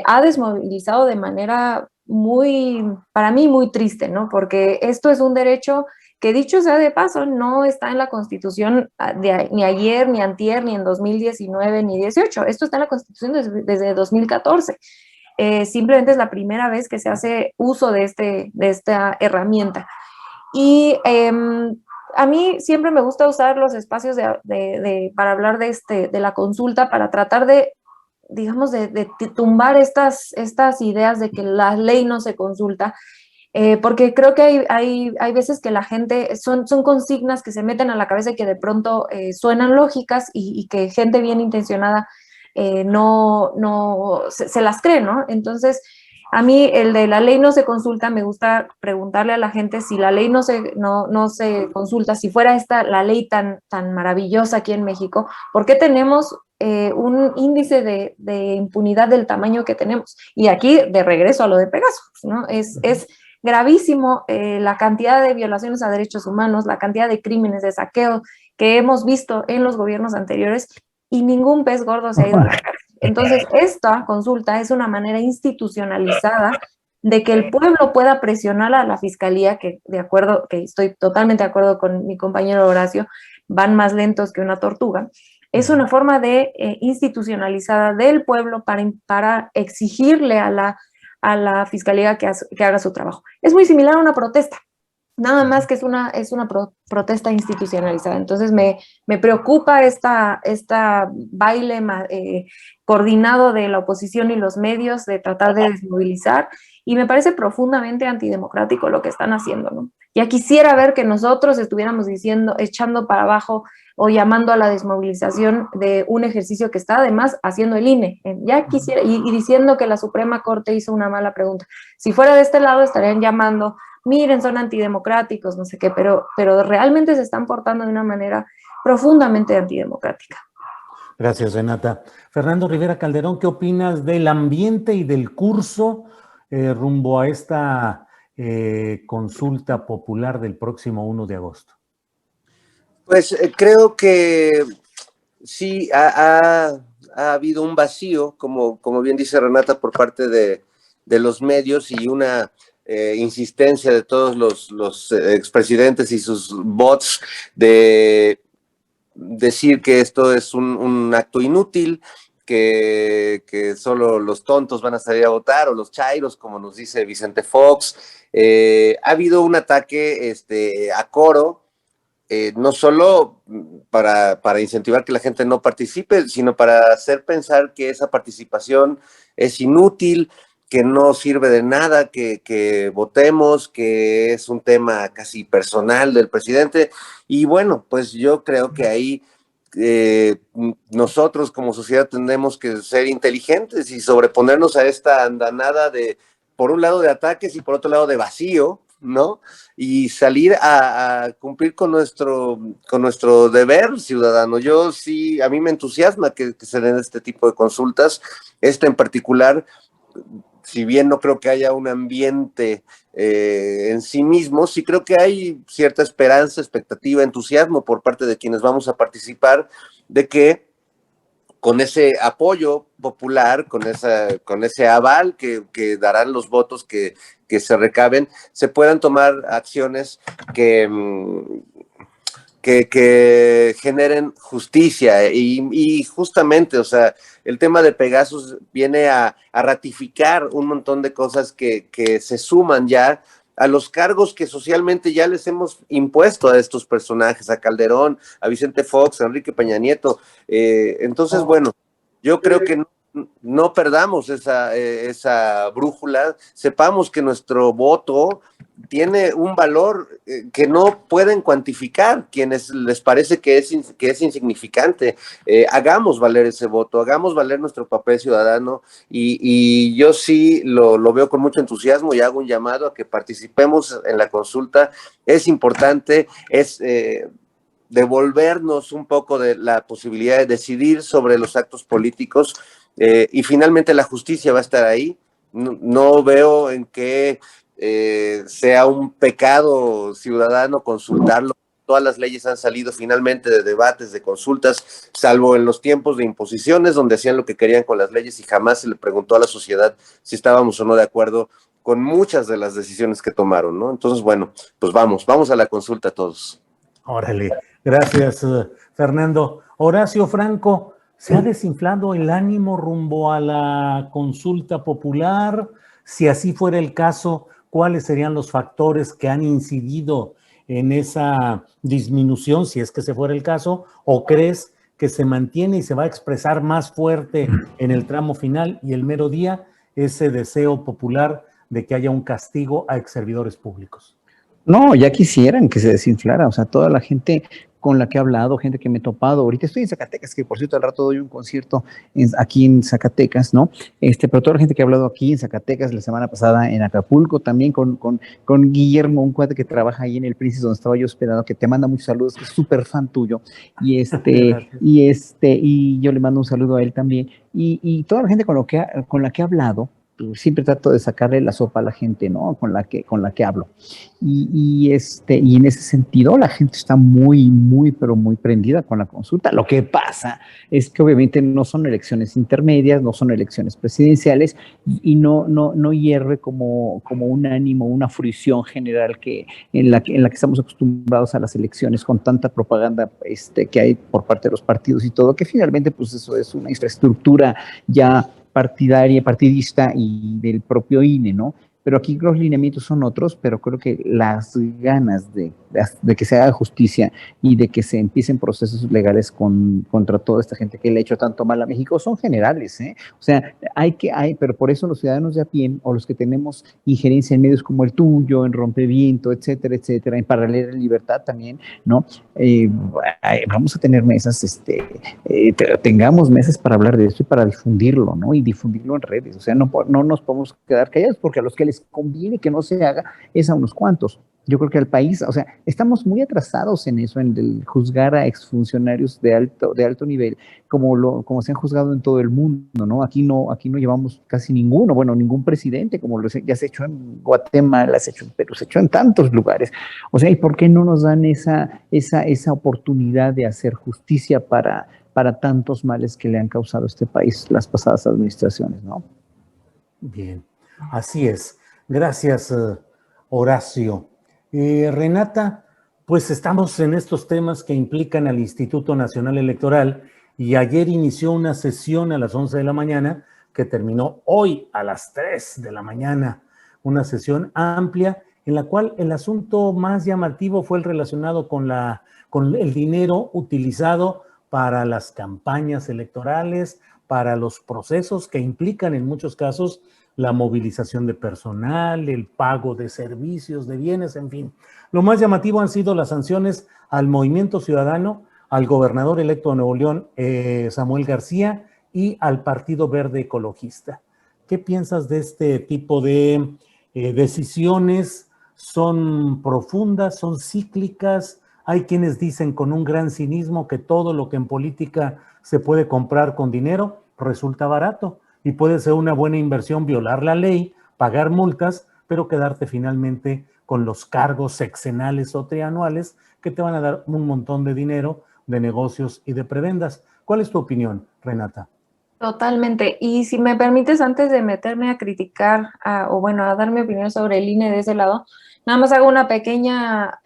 ha desmovilizado de manera para mí, muy triste, ¿no? Porque esto es un derecho que, dicho sea de paso, no está en la Constitución ni ayer, ni antier, ni en 2019, ni 18. Esto está en la Constitución desde 2014. Simplemente es la primera vez que se hace uso de esta herramienta. Y a mí siempre me gusta usar los espacios para hablar de la consulta, para tratar de, digamos, de tumbar estas ideas de que la ley no se consulta, porque creo que hay veces que la gente, son consignas que se meten a la cabeza y que de pronto suenan lógicas y que gente bien intencionada no se las cree, ¿no? Entonces, a mí el de la ley no se consulta, me gusta preguntarle a la gente si la ley no se consulta, si fuera la ley tan maravillosa aquí en México, ¿por qué tenemos un índice de impunidad del tamaño que tenemos? Y aquí, de regreso a lo de Pegasus, ¿no? Es gravísimo la cantidad de violaciones a derechos humanos, la cantidad de crímenes de saqueo que hemos visto en los gobiernos anteriores y ningún pez gordo se ha ido a la cárcel. Entonces, esta consulta es una manera institucionalizada de que el pueblo pueda presionar a la fiscalía, que estoy totalmente de acuerdo con mi compañero Horacio, van más lentos que una tortuga. Es una forma de institucionalizada del pueblo para exigirle a la fiscalía que haga su trabajo. Es muy similar a una protesta, nada más que es una protesta institucionalizada. Entonces me preocupa esta baile coordinado de la oposición y los medios de tratar de desmovilizar, y me parece profundamente antidemocrático lo que están haciendo, ¿no? Ya quisiera ver que nosotros estuviéramos echando para abajo o llamando a la desmovilización de un ejercicio que está además haciendo el INE. Ya quisiera, y diciendo que la Suprema Corte hizo una mala pregunta. Si fuera de este lado estarían llamando, miren, son antidemocráticos, no sé qué, pero realmente se están portando de una manera profundamente antidemocrática. Gracias, Renata. Fernando Rivera Calderón, ¿qué opinas del ambiente y del curso rumbo a esta consulta popular del próximo 1 de agosto? Pues creo que sí ha ha habido un vacío, como bien dice Renata, por parte de los medios y una insistencia de todos los expresidentes y sus bots de decir que esto es un acto inútil, que solo los tontos van a salir a votar, o los chairos, como nos dice Vicente Fox. Ha habido un ataque a coro, no solo para incentivar que la gente no participe, sino para hacer pensar que esa participación es inútil, que no sirve de nada, que votemos, que es un tema casi personal del presidente. Y bueno, pues yo creo que ahí nosotros como sociedad tenemos que ser inteligentes y sobreponernos a esta andanada de, por un lado, de ataques y por otro lado de vacío, ¿no? Y salir a cumplir con nuestro deber ciudadano. Yo sí, a mí me entusiasma que se den este tipo de consultas, en particular, si bien no creo que haya un ambiente en sí mismo, sí creo que hay cierta esperanza, expectativa, entusiasmo por parte de quienes vamos a participar, de que con ese apoyo popular, con ese aval que darán los votos que se recaben, se puedan tomar acciones que generen justicia y justamente, o sea, el tema de Pegasus viene a ratificar un montón de cosas que se suman ya a los cargos que socialmente ya les hemos impuesto a estos personajes, a Calderón, a Vicente Fox, a Enrique Peña Nieto. Entonces, bueno, yo creo que no perdamos esa brújula, sepamos que nuestro voto tiene un valor que no pueden cuantificar quienes les parece que es insignificante. Hagamos valer ese voto, hagamos valer nuestro papel ciudadano y yo sí lo veo con mucho entusiasmo y hago un llamado a que participemos en la consulta. Es importante, es devolvernos un poco de la posibilidad de decidir sobre los actos políticos y finalmente la justicia va a estar ahí. No veo en qué sea un pecado ciudadano consultarlo. Todas las leyes han salido finalmente de debates, de consultas, salvo en los tiempos de imposiciones, donde hacían lo que querían con las leyes y jamás se le preguntó a la sociedad si estábamos o no de acuerdo con muchas de las decisiones que tomaron, ¿no? Entonces, bueno, pues vamos a la consulta todos. Órale, gracias, Fernando. Horacio Franco, ¿se ha desinflado el ánimo rumbo a la consulta popular? Si así fuera el caso, ¿cuáles serían los factores que han incidido en esa disminución, si es que se fuera el caso? ¿O crees que se mantiene y se va a expresar más fuerte en el tramo final y el mero día ese deseo popular de que haya un castigo a exservidores públicos? No, ya quisieran que se desinflara, o sea, toda la gente con la que he hablado, gente que me he topado, ahorita estoy en Zacatecas, que por cierto al rato doy un concierto aquí en Zacatecas, ¿no? Pero toda la gente que ha hablado aquí en Zacatecas, la semana pasada en Acapulco, también con Guillermo, un cuate que trabaja ahí en el Príncipe, donde estaba yo hospedado, que te manda muchos saludos, que es súper fan tuyo, y yo le mando un saludo a él también, y toda la gente con la que he hablado, siempre trato de sacarle la sopa a la gente, ¿no? Con la que hablo. Y en ese sentido la gente está muy, pero muy prendida con la consulta. Lo que pasa es que obviamente no son elecciones intermedias, no son elecciones presidenciales y no hierve como un ánimo, una fruición general en la que estamos acostumbrados a las elecciones con tanta propaganda que hay por parte de los partidos y todo, que finalmente pues eso es una infraestructura ya partidaria, partidista y del propio INE, ¿no? Pero aquí los lineamientos son otros, pero creo que las ganas de que se haga justicia y de que se empiecen procesos legales contra toda esta gente que le ha hecho tanto mal a México son generales, ¿eh? O sea, pero por eso los ciudadanos de a pie o los que tenemos injerencia en medios como el tuyo, en Rompeviento, etcétera, en Paralela Libertad también, ¿no? Vamos a tener mesas, tengamos mesas para hablar de esto y para difundirlo, ¿no? Y difundirlo en redes. O sea, no nos podemos quedar callados porque a los que les conviene que no se haga es a unos cuantos. Yo creo que al país, o sea, estamos muy atrasados en eso, en el juzgar a exfuncionarios de alto nivel, como se han juzgado en todo el mundo, ¿no? Aquí no llevamos casi ninguno, bueno, ningún presidente, como ya se ha hecho en Guatemala, se ha hecho en Perú, se ha hecho en tantos lugares. O sea, ¿y por qué no nos dan esa oportunidad de hacer justicia para para tantos males que le han causado a este país las pasadas administraciones, ¿no? Bien, así es. Gracias, Horacio. Renata, pues estamos en estos temas que implican al Instituto Nacional Electoral y ayer inició una sesión a las 11 de la mañana que terminó hoy a las 3 de la mañana. Una sesión amplia en la cual el asunto más llamativo fue el relacionado con el dinero utilizado para las campañas electorales, para los procesos que implican en muchos casos la movilización de personal, el pago de servicios, de bienes, en fin. Lo más llamativo han sido las sanciones al Movimiento Ciudadano, al gobernador electo de Nuevo León, Samuel García, y al Partido Verde Ecologista. ¿Qué piensas de este tipo de decisiones? ¿Son profundas, son cíclicas? Hay quienes dicen con un gran cinismo que todo lo que en política se puede comprar con dinero resulta barato y puede ser una buena inversión violar la ley, pagar multas, pero quedarte finalmente con los cargos sexenales o trianuales que te van a dar un montón de dinero, de negocios y de prebendas. ¿Cuál es tu opinión, Renata? Totalmente. Y si me permites, antes de meterme a criticar, a dar mi opinión sobre el INE de ese lado, nada más hago una pequeña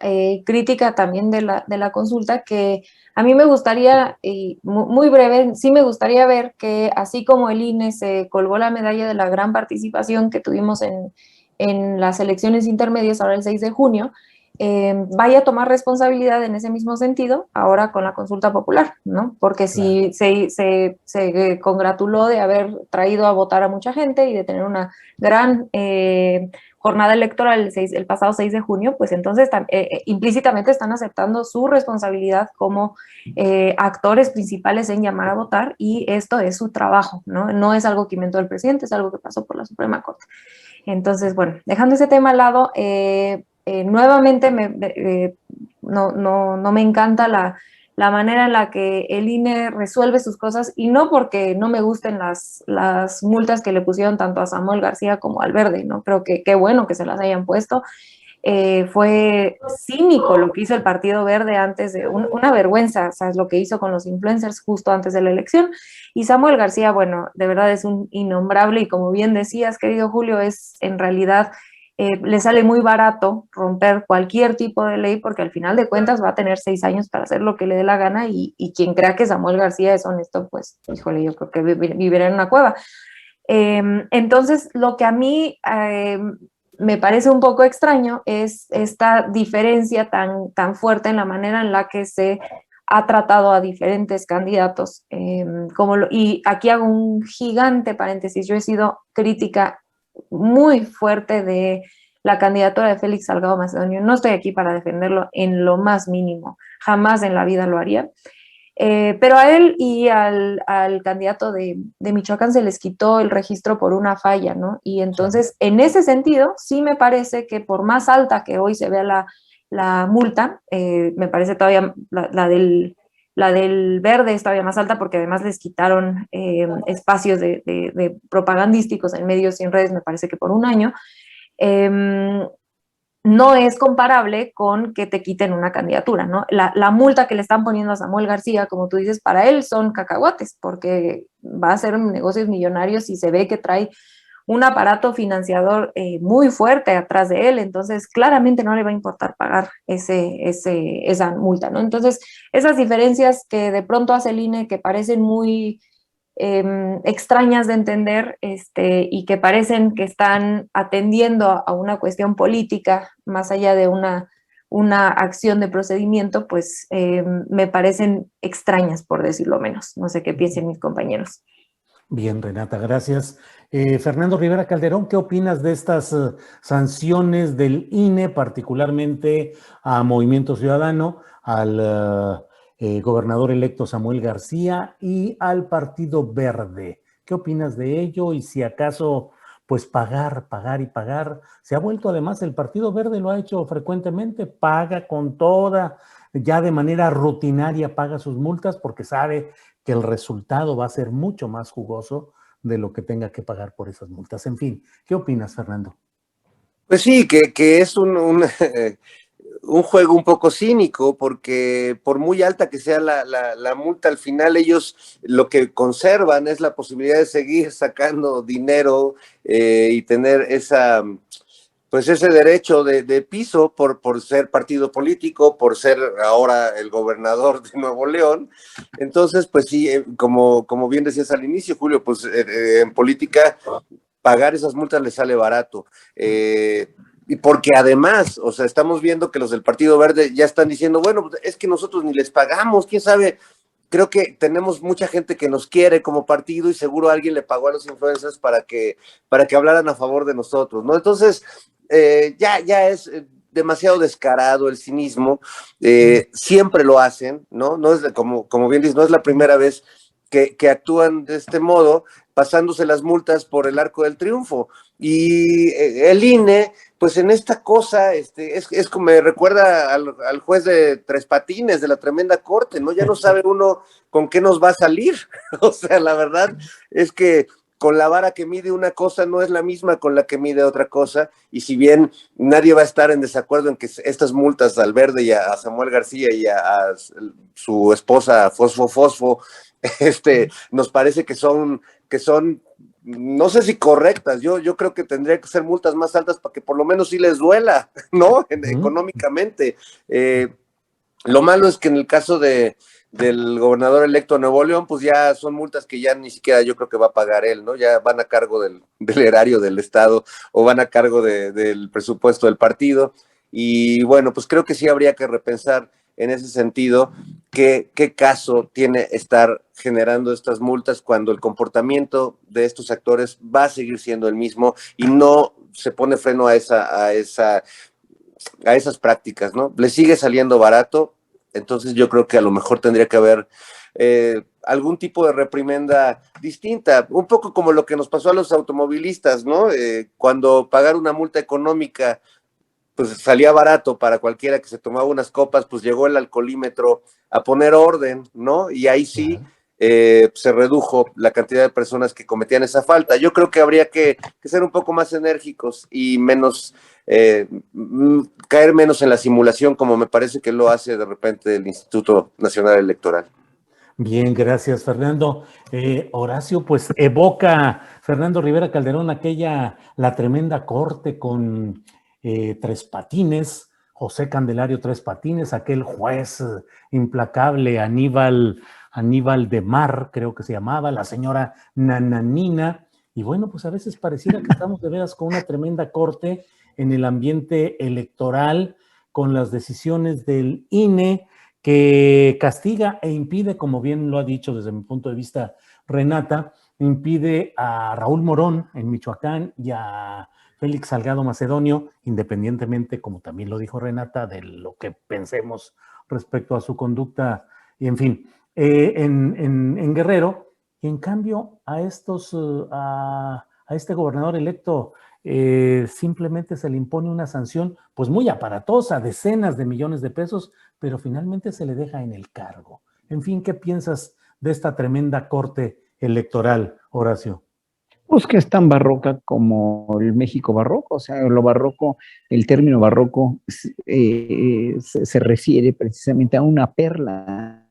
crítica también de la consulta, que a mí me gustaría, muy breve, sí me gustaría ver que así como el INE se colgó la medalla de la gran participación que tuvimos en las elecciones intermedias, ahora el 6 de junio, vaya a tomar responsabilidad en ese mismo sentido ahora con la consulta popular, ¿no? Porque si se congratuló de haber traído a votar a mucha gente y de tener una gran jornada electoral el pasado 6 de junio, pues entonces implícitamente están aceptando su responsabilidad como actores principales en llamar a votar, y esto es su trabajo, ¿no? No es algo que inventó el presidente, es algo que pasó por la Suprema Corte. Entonces, bueno, dejando ese tema al lado, nuevamente no me encanta la manera en la que el INE resuelve sus cosas, y no porque no me gusten las multas que le pusieron tanto a Samuel García como al Verde, ¿no? Creo que qué bueno que se las hayan puesto. Fue cínico lo que hizo el Partido Verde antes de una vergüenza, ¿sabes? Lo que hizo con los influencers justo antes de la elección. Y Samuel García, bueno, de verdad es un innombrable, y como bien decías, querido Julio, es en realidad le sale muy barato romper cualquier tipo de ley, porque al final de cuentas va a tener 6 años para hacer lo que le dé la gana, y quien crea que Samuel García es honesto, pues, híjole, yo creo que vivirá en una cueva. Entonces, lo que a mí me parece un poco extraño es esta diferencia tan fuerte en la manera en la que se ha tratado a diferentes candidatos. Y aquí hago un gigante paréntesis. Yo he sido crítica muy fuerte de la candidatura de Félix Salgado Macedonio. No estoy aquí para defenderlo en lo más mínimo. Jamás en la vida lo haría. Pero a él y al candidato de Michoacán se les quitó el registro por una falla, ¿no? Y entonces, en ese sentido, sí me parece que por más alta que hoy se vea la multa, me parece todavía la del Verde es todavía más alta, porque además les quitaron espacios de propagandísticos en medios y en redes, me parece que por un año. No es comparable con que te quiten una candidatura, ¿no? La multa que le están poniendo a Samuel García, como tú dices, para él son cacahuates, porque va a hacer negocios millonarios y se ve que trae un aparato financiador muy fuerte atrás de él, entonces claramente no le va a importar pagar esa multa, ¿no? Entonces, esas diferencias que de pronto hace el INE, que parecen muy extrañas de entender, y que parecen que están atendiendo a una cuestión política más allá de una acción de procedimiento, pues me parecen extrañas, por decirlo menos. No sé qué piensen mis compañeros. Bien, Renata, gracias. Fernando Rivera Calderón, ¿qué opinas de estas sanciones del INE, particularmente a Movimiento Ciudadano, al gobernador electo Samuel García y al Partido Verde? ¿Qué opinas de ello? Y si acaso, pues pagar y pagar. Se ha vuelto además, el Partido Verde lo ha hecho frecuentemente, paga con toda, ya de manera rutinaria paga sus multas porque sabe que el resultado va a ser mucho más jugoso de lo que tenga que pagar por esas multas. En fin, ¿qué opinas, Fernando? Pues sí, que es un juego un poco cínico, porque por muy alta que sea la multa, al final ellos lo que conservan es la posibilidad de seguir sacando dinero y tener pues ese derecho de piso por ser partido político, por ser ahora el gobernador de Nuevo León. Entonces, pues sí, como bien decías al inicio, Julio, pues en política pagar esas multas les sale barato. Y porque además, o sea, estamos viendo que los del Partido Verde ya están diciendo, bueno, es que nosotros ni les pagamos, quién sabe. Creo que tenemos mucha gente que nos quiere como partido y seguro alguien le pagó a los influencers para que hablaran a favor de nosotros, ¿no? Entonces, ya es demasiado descarado el cinismo, siempre lo hacen, ¿no? No es como bien dices, no es la primera vez que actúan de este modo, pasándose las multas por el arco del triunfo. Y el INE, pues en esta cosa, es como me recuerda al juez de Tres Patines, de la tremenda corte, ¿no? Ya no sabe uno con qué nos va a salir. O sea, la verdad es que con la vara que mide una cosa no es la misma con la que mide otra cosa, y si bien nadie va a estar en desacuerdo en que estas multas al Verde y a Samuel García y a su esposa Fosfo, nos parece que son, no sé si correctas, yo creo que tendría que ser multas más altas para que por lo menos sí les duela, ¿no? Económicamente. Lo malo es que en el caso del gobernador electo de Nuevo León, pues ya son multas que ya ni siquiera yo creo que va a pagar él, ¿no? Ya van a cargo del erario del Estado o van a cargo del presupuesto del partido. Y bueno, pues creo que sí habría que repensar en ese sentido qué caso tiene estar generando estas multas cuando el comportamiento de estos actores va a seguir siendo el mismo y no se pone freno a esas prácticas, ¿no? Le sigue saliendo barato, entonces yo creo que a lo mejor tendría que haber algún tipo de reprimenda distinta, un poco como lo que nos pasó a los automovilistas, ¿no? Cuando pagar una multa económica pues salía barato para cualquiera que se tomaba unas copas, pues llegó el alcoholímetro a poner orden, ¿no? Y ahí sí se redujo la cantidad de personas que cometían esa falta. Yo creo que habría que ser un poco más enérgicos y menos, caer menos en la simulación, como me parece que lo hace de repente el Instituto Nacional Electoral. Bien, gracias, Fernando. Horacio, pues evoca Fernando Rivera Calderón la tremenda corte con Tres Patines, José Candelario Tres Patines, aquel juez implacable, Aníbal de Mar, creo que se llamaba, la señora Nananina. Y bueno, pues a veces pareciera que estamos de veras con una tremenda corte en el ambiente electoral, con las decisiones del INE, que castiga e impide, como bien lo ha dicho desde mi punto de vista Renata, impide a Raúl Morón en Michoacán y a Félix Salgado Macedonio, independientemente, como también lo dijo Renata, de lo que pensemos respecto a su conducta, y en fin, en Guerrero, y en cambio a este gobernador electo simplemente se le impone una sanción pues muy aparatosa, decenas de millones de pesos, pero finalmente se le deja en el cargo. En fin, ¿qué piensas de esta tremenda corte electoral, Horacio? Pues que es tan barroca como el México barroco, o sea, lo barroco, el término barroco se refiere precisamente a una perla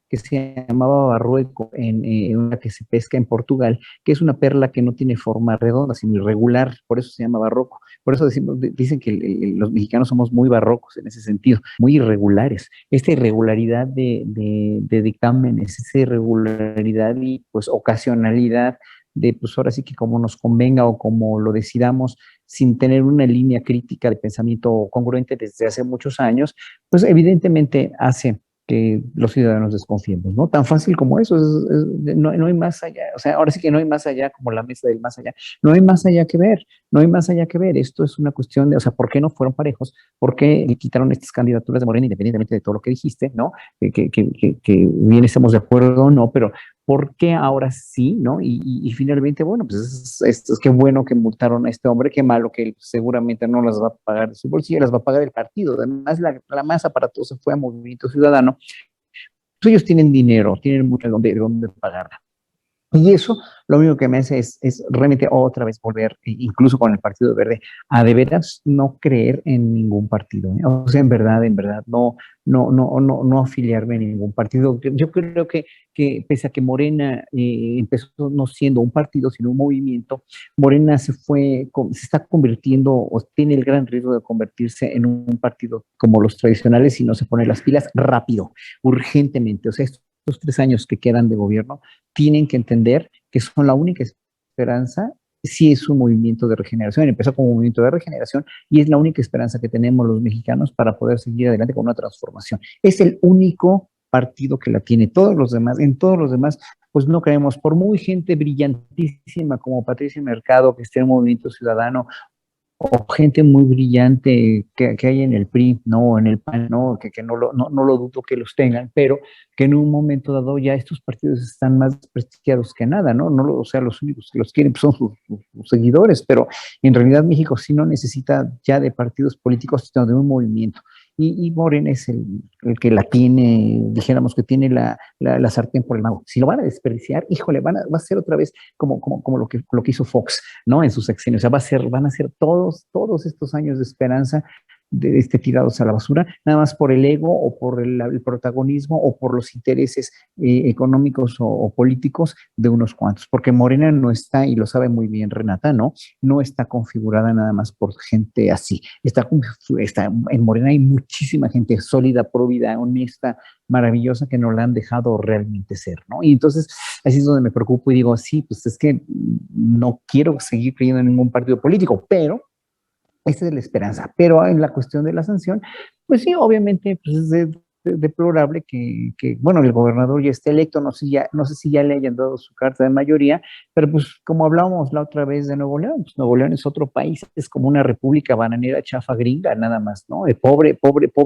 que se llamaba barrueco en una que se pesca en Portugal, que es una perla que no tiene forma redonda, sino irregular, por eso se llama barroco. Por eso dicen que los mexicanos somos muy barrocos en ese sentido, muy irregulares. Esta irregularidad de dictámenes, esa irregularidad y pues ocasionalidad de pues ahora sí que como nos convenga o como lo decidamos, sin tener una línea crítica de pensamiento congruente desde hace muchos años, pues evidentemente hace que los ciudadanos desconfiemos, ¿no? Tan fácil como eso, no hay más allá, o sea, ahora sí que no hay más allá como la mesa del más allá, no hay más allá que ver, no hay más allá que ver, esto es una cuestión de, o sea, ¿por qué no fueron parejos? ¿Por qué le quitaron estas candidaturas de Morena, independientemente de todo lo que dijiste, ¿no? Que bien estamos de acuerdo o no, pero ¿por qué ahora sí, no? Y finalmente, bueno, pues es que bueno que multaron a este hombre, qué malo que él seguramente no las va a pagar de su bolsillo, las va a pagar el partido. Además, la más aparatosa fue a Movimiento Ciudadano. Pues ellos tienen dinero, tienen mucho de dónde pagarla. Y eso lo único que me hace es realmente otra vez volver, incluso con el Partido Verde, a de veras no creer en ningún partido, ¿eh? O sea, en verdad, no afiliarme a ningún partido. Yo creo que pese a que Morena empezó no siendo un partido, sino un movimiento, Morena se está convirtiendo o tiene el gran riesgo de convertirse en un partido como los tradicionales si no se pone las pilas rápido, urgentemente. O sea, estos 3 años que quedan de gobierno tienen que entender que son la única esperanza si es un movimiento de regeneración. Empezó como un movimiento de regeneración y es la única esperanza que tenemos los mexicanos para poder seguir adelante con una transformación. Es el único partido que la tiene. En todos los demás, pues no creemos, por muy gente brillantísima como Patricia Mercado, que esté en Movimiento Ciudadano, o gente muy brillante que hay en el PRI, no, en el PAN, no, que no lo dudo que los tengan, pero que en un momento dado ya estos partidos están más desprestigiados que nada, ¿no? O sea, los únicos que los quieren pues, son sus seguidores, pero en realidad México sí no necesita ya de partidos políticos, sino de un movimiento. Y Morena es el que la tiene, dijéramos que tiene la sartén por el mango. Si lo van a desperdiciar, híjole, va a ser otra vez como lo que hizo Fox, ¿no? En sus sexenios. O sea, van a ser todos estos años de esperanza tirados a la basura, nada más por el ego o por el protagonismo o por los intereses económicos o políticos de unos cuantos, porque Morena no está, y lo sabe muy bien Renata, no está configurada nada más por gente así. En Morena hay muchísima gente sólida, próvida, honesta, maravillosa, que no la han dejado realmente ser, ¿no? Y entonces así es donde me preocupo y digo, sí, pues es que no quiero seguir creyendo en ningún partido político, pero esa es la esperanza. Pero en la cuestión de la sanción, pues sí, obviamente pues es deplorable bueno, el gobernador ya esté electo, no sé si ya le hayan dado su carta de mayoría, pero pues como hablábamos la otra vez de Nuevo León, pues Nuevo León es otro país, es como una república bananera chafa gringa, nada más, ¿no? De pobre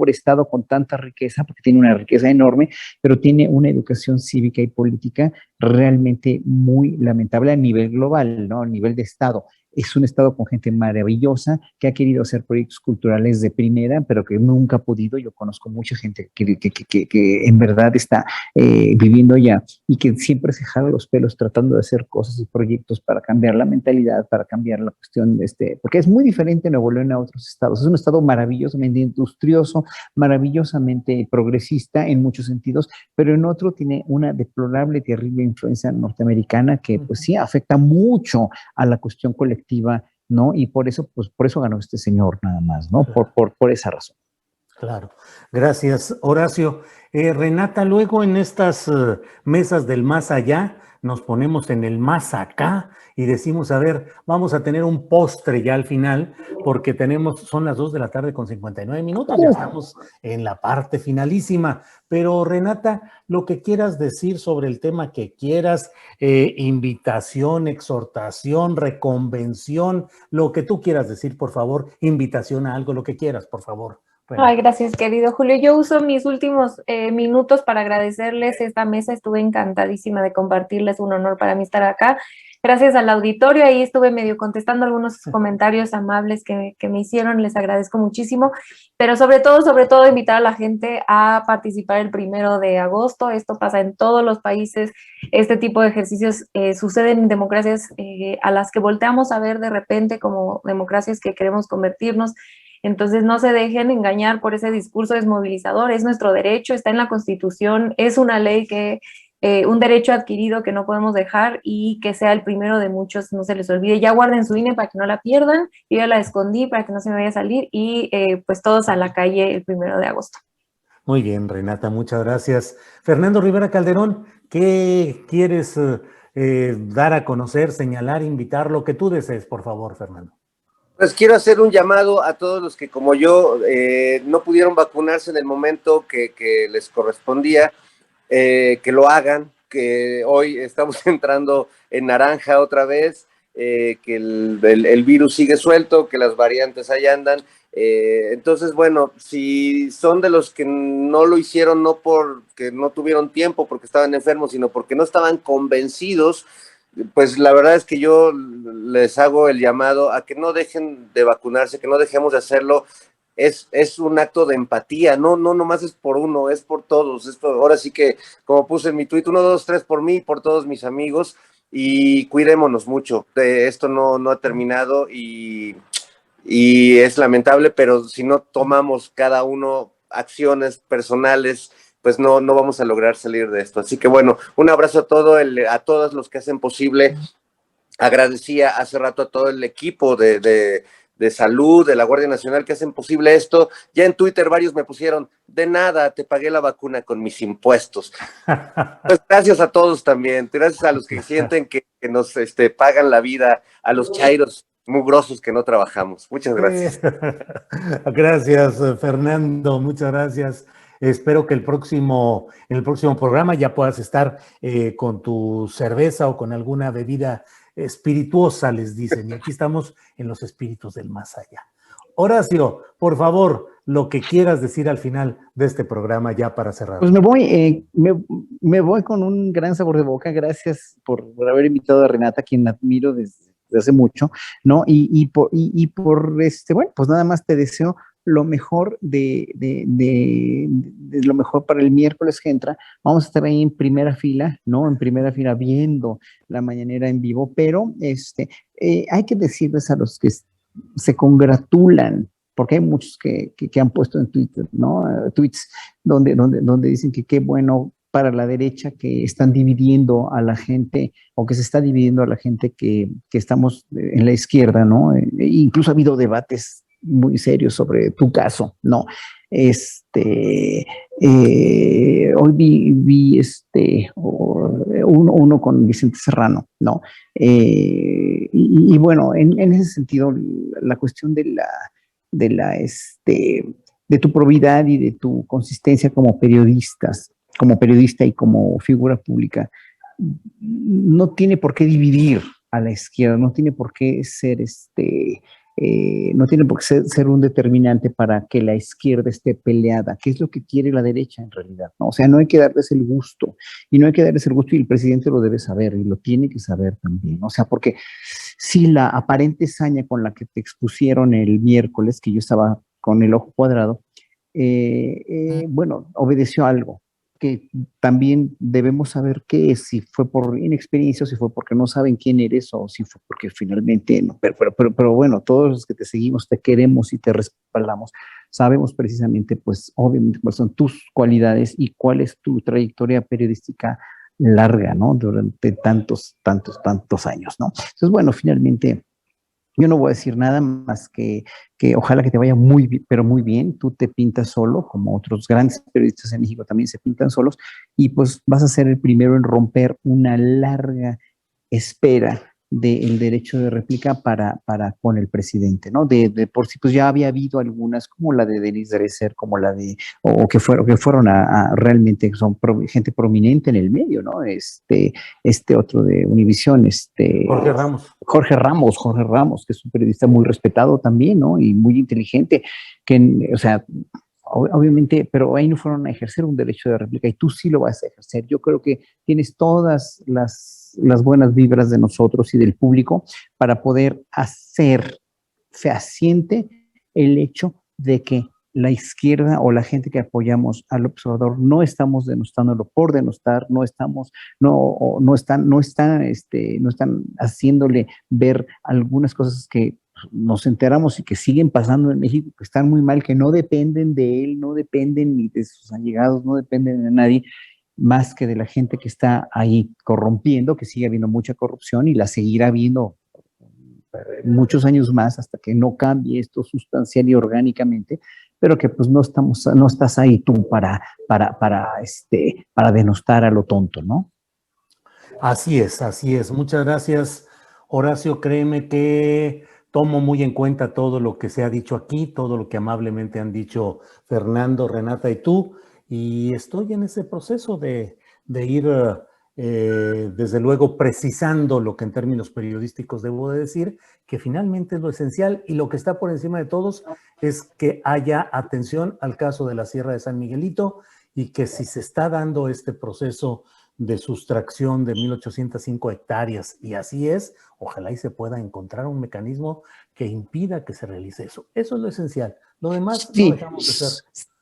estado con tanta riqueza, porque tiene una riqueza enorme, pero tiene una educación cívica y política realmente muy lamentable a nivel global, ¿no? A nivel de estado. Es un estado con gente maravillosa que ha querido hacer proyectos culturales de primera, pero que nunca ha podido. Yo conozco mucha gente que en verdad está viviendo allá y que siempre se jala los pelos tratando de hacer cosas y proyectos para cambiar la mentalidad, para cambiar la cuestión, porque es muy diferente Nuevo León a otros estados. Es un estado maravillosamente industrioso, maravillosamente progresista en muchos sentidos, pero en otro tiene una deplorable, terrible influencia norteamericana que pues sí afecta mucho a la cuestión colectiva, ¿no? Y por eso ganó este señor nada más, ¿no? Por esa razón. Claro. Gracias, Horacio. Renata, luego en estas mesas del más allá, nos ponemos en el más acá y decimos, a ver, vamos a tener un postre ya al final, porque son las 2 de la tarde con 59 minutos, ya estamos en la parte finalísima. Pero Renata, lo que quieras decir sobre el tema que quieras, invitación, exhortación, reconvención, lo que tú quieras decir, por favor, invitación a algo, lo que quieras, por favor. Ay, gracias, querido Julio. Yo uso mis últimos minutos para agradecerles esta mesa. Estuve encantadísima de compartirles, un honor para mí estar acá. Gracias al auditorio, ahí estuve medio contestando algunos comentarios amables que me hicieron, les agradezco muchísimo, pero sobre todo invitar a la gente a participar el 1 de agosto. Esto pasa en todos los países, este tipo de ejercicios suceden en democracias a las que volteamos a ver de repente como democracias que queremos convertirnos. Entonces no se dejen engañar por ese discurso desmovilizador, es nuestro derecho, está en la Constitución, es una ley un derecho adquirido que no podemos dejar y que sea el primero de muchos, no se les olvide. Ya guarden su INE para que no la pierdan, yo ya la escondí para que no se me vaya a salir y pues todos a la calle el 1 de agosto. Muy bien, Renata, muchas gracias. Fernando Rivera Calderón, ¿qué quieres dar a conocer, señalar, invitar, lo que tú desees, por favor, Fernando? Pues quiero hacer un llamado a todos los que, como yo, no pudieron vacunarse en el momento que les correspondía, que lo hagan, que hoy estamos entrando en naranja otra vez, que el virus sigue suelto, que las variantes ahí andan. Entonces, bueno, si son de los que no lo hicieron, no porque no tuvieron tiempo, porque estaban enfermos, sino porque no estaban convencidos, pues la verdad es que yo les hago el llamado a que no dejen de vacunarse, que no dejemos de hacerlo. Es un acto de empatía, no nomás es por uno, es por todos. Ahora sí que, como puse en mi tuit, 1, 2, 3 por mí y por todos mis amigos. y cuidémonos mucho. Esto no ha terminado y es lamentable, pero si no tomamos cada uno acciones personales, pues no vamos a lograr salir de esto. Así que bueno, un abrazo a todos los que hacen posible. Agradecía hace rato a todo el equipo de salud, de la Guardia Nacional, que hacen posible esto. Ya en Twitter varios me pusieron, de nada, te pagué la vacuna con mis impuestos. Pues gracias a todos también, gracias a los que sienten que nos pagan la vida, a los chairos mugrosos que no trabajamos. Muchas gracias. Gracias, Fernando, muchas gracias. Espero que en el próximo programa ya puedas estar con tu cerveza o con alguna bebida espirituosa, les dicen. Y aquí estamos en los espíritus del más allá. Horacio, por favor, lo que quieras decir al final de este programa ya para cerrar. Pues me voy con un gran sabor de boca. Gracias por haber invitado a Renata, quien admiro desde hace mucho, ¿no? Bueno, pues nada más te deseo lo mejor de lo mejor para el miércoles que entra. Vamos a estar ahí en primera fila, ¿no? En primera fila viendo la mañanera en vivo, pero hay que decirles a los que se congratulan, porque hay muchos que han puesto en Twitter, ¿no? Tweets donde dicen que qué bueno para la derecha que están dividiendo a la gente, o que se está dividiendo a la gente que estamos en la izquierda, ¿no? Incluso ha habido debates muy serios sobre tu caso, ¿no? Hoy vi uno con Vicente Serrano, ¿no? Bueno, en ese sentido, la cuestión de tu probidad y de tu consistencia como periodista y como figura pública, no tiene por qué dividir a la izquierda, no tiene por qué ser no tiene por qué ser un determinante para que la izquierda esté peleada, que es lo que quiere la derecha en realidad, ¿no? O sea, no hay que darles el gusto, y el presidente lo debe saber, y lo tiene que saber también, o sea, porque si la aparente saña con la que te expusieron el miércoles, que yo estaba con el ojo cuadrado, bueno, obedeció a algo que también debemos saber qué es, si fue por inexperiencia, o si fue porque no saben quién eres, o si fue porque finalmente no. Pero bueno, todos los que te seguimos, te queremos y te respaldamos, sabemos precisamente, pues obviamente, cuáles son tus cualidades y cuál es tu trayectoria periodística larga, ¿no? Durante tantos años, ¿no? Entonces, bueno, finalmente, yo no voy a decir nada más que ojalá que te vaya muy bien, pero muy bien. Tú te pintas solo, como otros grandes periodistas en México también se pintan solos, y pues vas a ser el primero en romper una larga espera del derecho de réplica para con el presidente, ¿no? De por sí, pues ya había habido algunas, como la de Denise Dresser, como la de, o que fueron a realmente, son gente prominente en el medio, ¿no? Otro de Univisión, Jorge Ramos, que es un periodista muy respetado también, ¿no? Y muy inteligente, que, o sea, obviamente, pero ahí no fueron a ejercer un derecho de réplica, y tú sí lo vas a ejercer. Yo creo que tienes todas las buenas vibras de nosotros y del público para poder hacer fehaciente el hecho de que la izquierda o la gente que apoyamos al observador no estamos denostándolo por denostar, no están haciéndole ver algunas cosas que nos enteramos y que siguen pasando en México, que están muy mal, que no dependen de él, no dependen ni de sus allegados, no dependen de nadie, más que de la gente que está ahí corrompiendo, que sigue habiendo mucha corrupción y la seguirá habiendo muchos años más hasta que no cambie esto sustancial y orgánicamente, pero que pues no estás ahí tú para denostar a lo tonto, ¿no? Así es, así es. Muchas gracias, Horacio. Créeme que tomo muy en cuenta todo lo que se ha dicho aquí, todo lo que amablemente han dicho Fernando, Renata y tú, y estoy en ese proceso de ir, desde luego, precisando lo que en términos periodísticos debo de decir, que finalmente es lo esencial, y lo que está por encima de todos es que haya atención al caso de la Sierra de San Miguelito, y que si se está dando este proceso de sustracción de 1,805 hectáreas, y así es, ojalá y se pueda encontrar un mecanismo que impida que se realice eso. Eso es lo esencial. Lo demás sí, no dejamos de ser.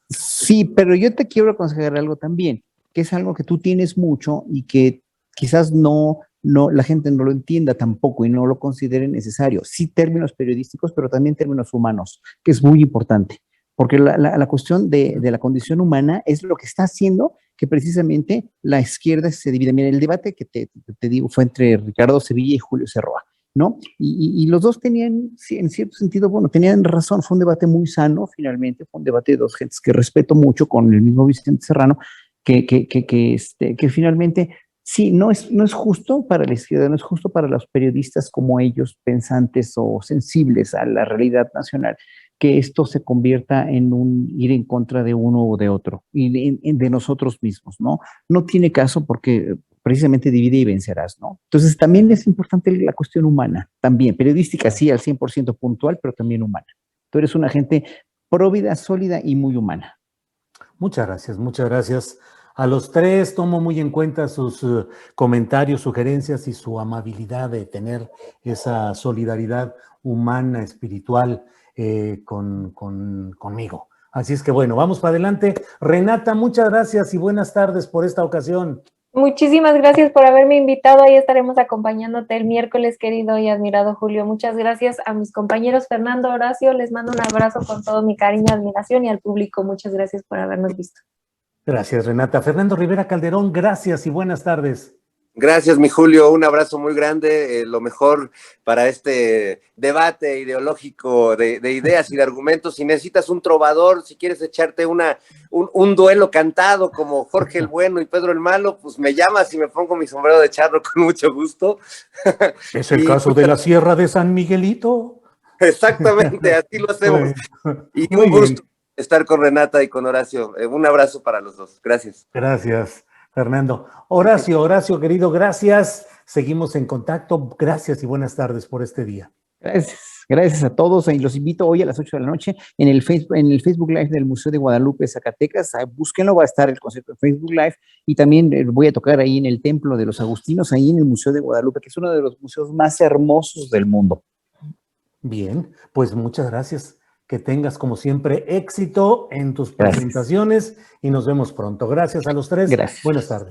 Sí, pero yo te quiero aconsejar algo también, que es algo que tú tienes mucho y que quizás no no, la gente no lo entienda tampoco y no lo considere necesario. Sí términos periodísticos, pero también términos humanos, que es muy importante, porque la cuestión de la condición humana es lo que está haciendo que precisamente la izquierda se divide. Mira, el debate que te digo fue entre Ricardo Sevilla y Julio Serroa, ¿no? Y los dos tenían, en cierto sentido, bueno, tenían razón, fue un debate muy sano, finalmente, fue un debate de dos gentes que respeto mucho, con el mismo Vicente Serrano, que finalmente, sí, no es justo para la izquierda, no es justo para los periodistas como ellos, pensantes o sensibles a la realidad nacional, que esto se convierta en un ir en contra de uno o de otro, y de nosotros mismos, ¿no? No tiene caso porque precisamente divide y vencerás, ¿no? Entonces también es importante la cuestión humana, también, periodística sí, al 100% puntual, pero también humana. Tú eres una gente próvida, sólida y muy humana. Muchas gracias, muchas gracias. A los tres tomo muy en cuenta sus comentarios, sugerencias y su amabilidad de tener esa solidaridad humana, espiritual conmigo. Así es que bueno, vamos para adelante. Renata, muchas gracias y buenas tardes por esta ocasión. Muchísimas gracias por haberme invitado. Ahí estaremos acompañándote el miércoles, querido y admirado Julio. Muchas gracias a mis compañeros Fernando, Horacio. Les mando un abrazo con todo mi cariño, admiración, y al público. Muchas gracias por habernos visto. Gracias, Renata. Fernando Rivera Calderón, gracias y buenas tardes. Gracias, mi Julio, un abrazo muy grande, lo mejor para este debate ideológico de ideas y de argumentos. Si necesitas un trovador, si quieres echarte un duelo cantado como Jorge el Bueno y Pedro el Malo, pues me llamas y me pongo mi sombrero de charro con mucho gusto. ¿Es el caso de la Sierra de San Miguelito? Exactamente, así lo hacemos. Bueno, Y muy un gusto bien. estar con Renata y con Horacio. Un abrazo para los dos. Gracias. Gracias, Fernando. Horacio, querido, gracias. Seguimos en contacto. Gracias y buenas tardes por este día. Gracias a todos. Y los invito hoy a las 8 de la noche en el Facebook Live del Museo de Guadalupe, Zacatecas. Búsquenlo, va a estar el concierto de Facebook Live. Y también voy a tocar ahí en el Templo de los Agustinos, ahí en el Museo de Guadalupe, que es uno de los museos más hermosos del mundo. Bien, pues muchas gracias. Que tengas, como siempre, éxito en tus presentaciones y nos vemos pronto. Gracias a los tres. Gracias. Buenas tardes.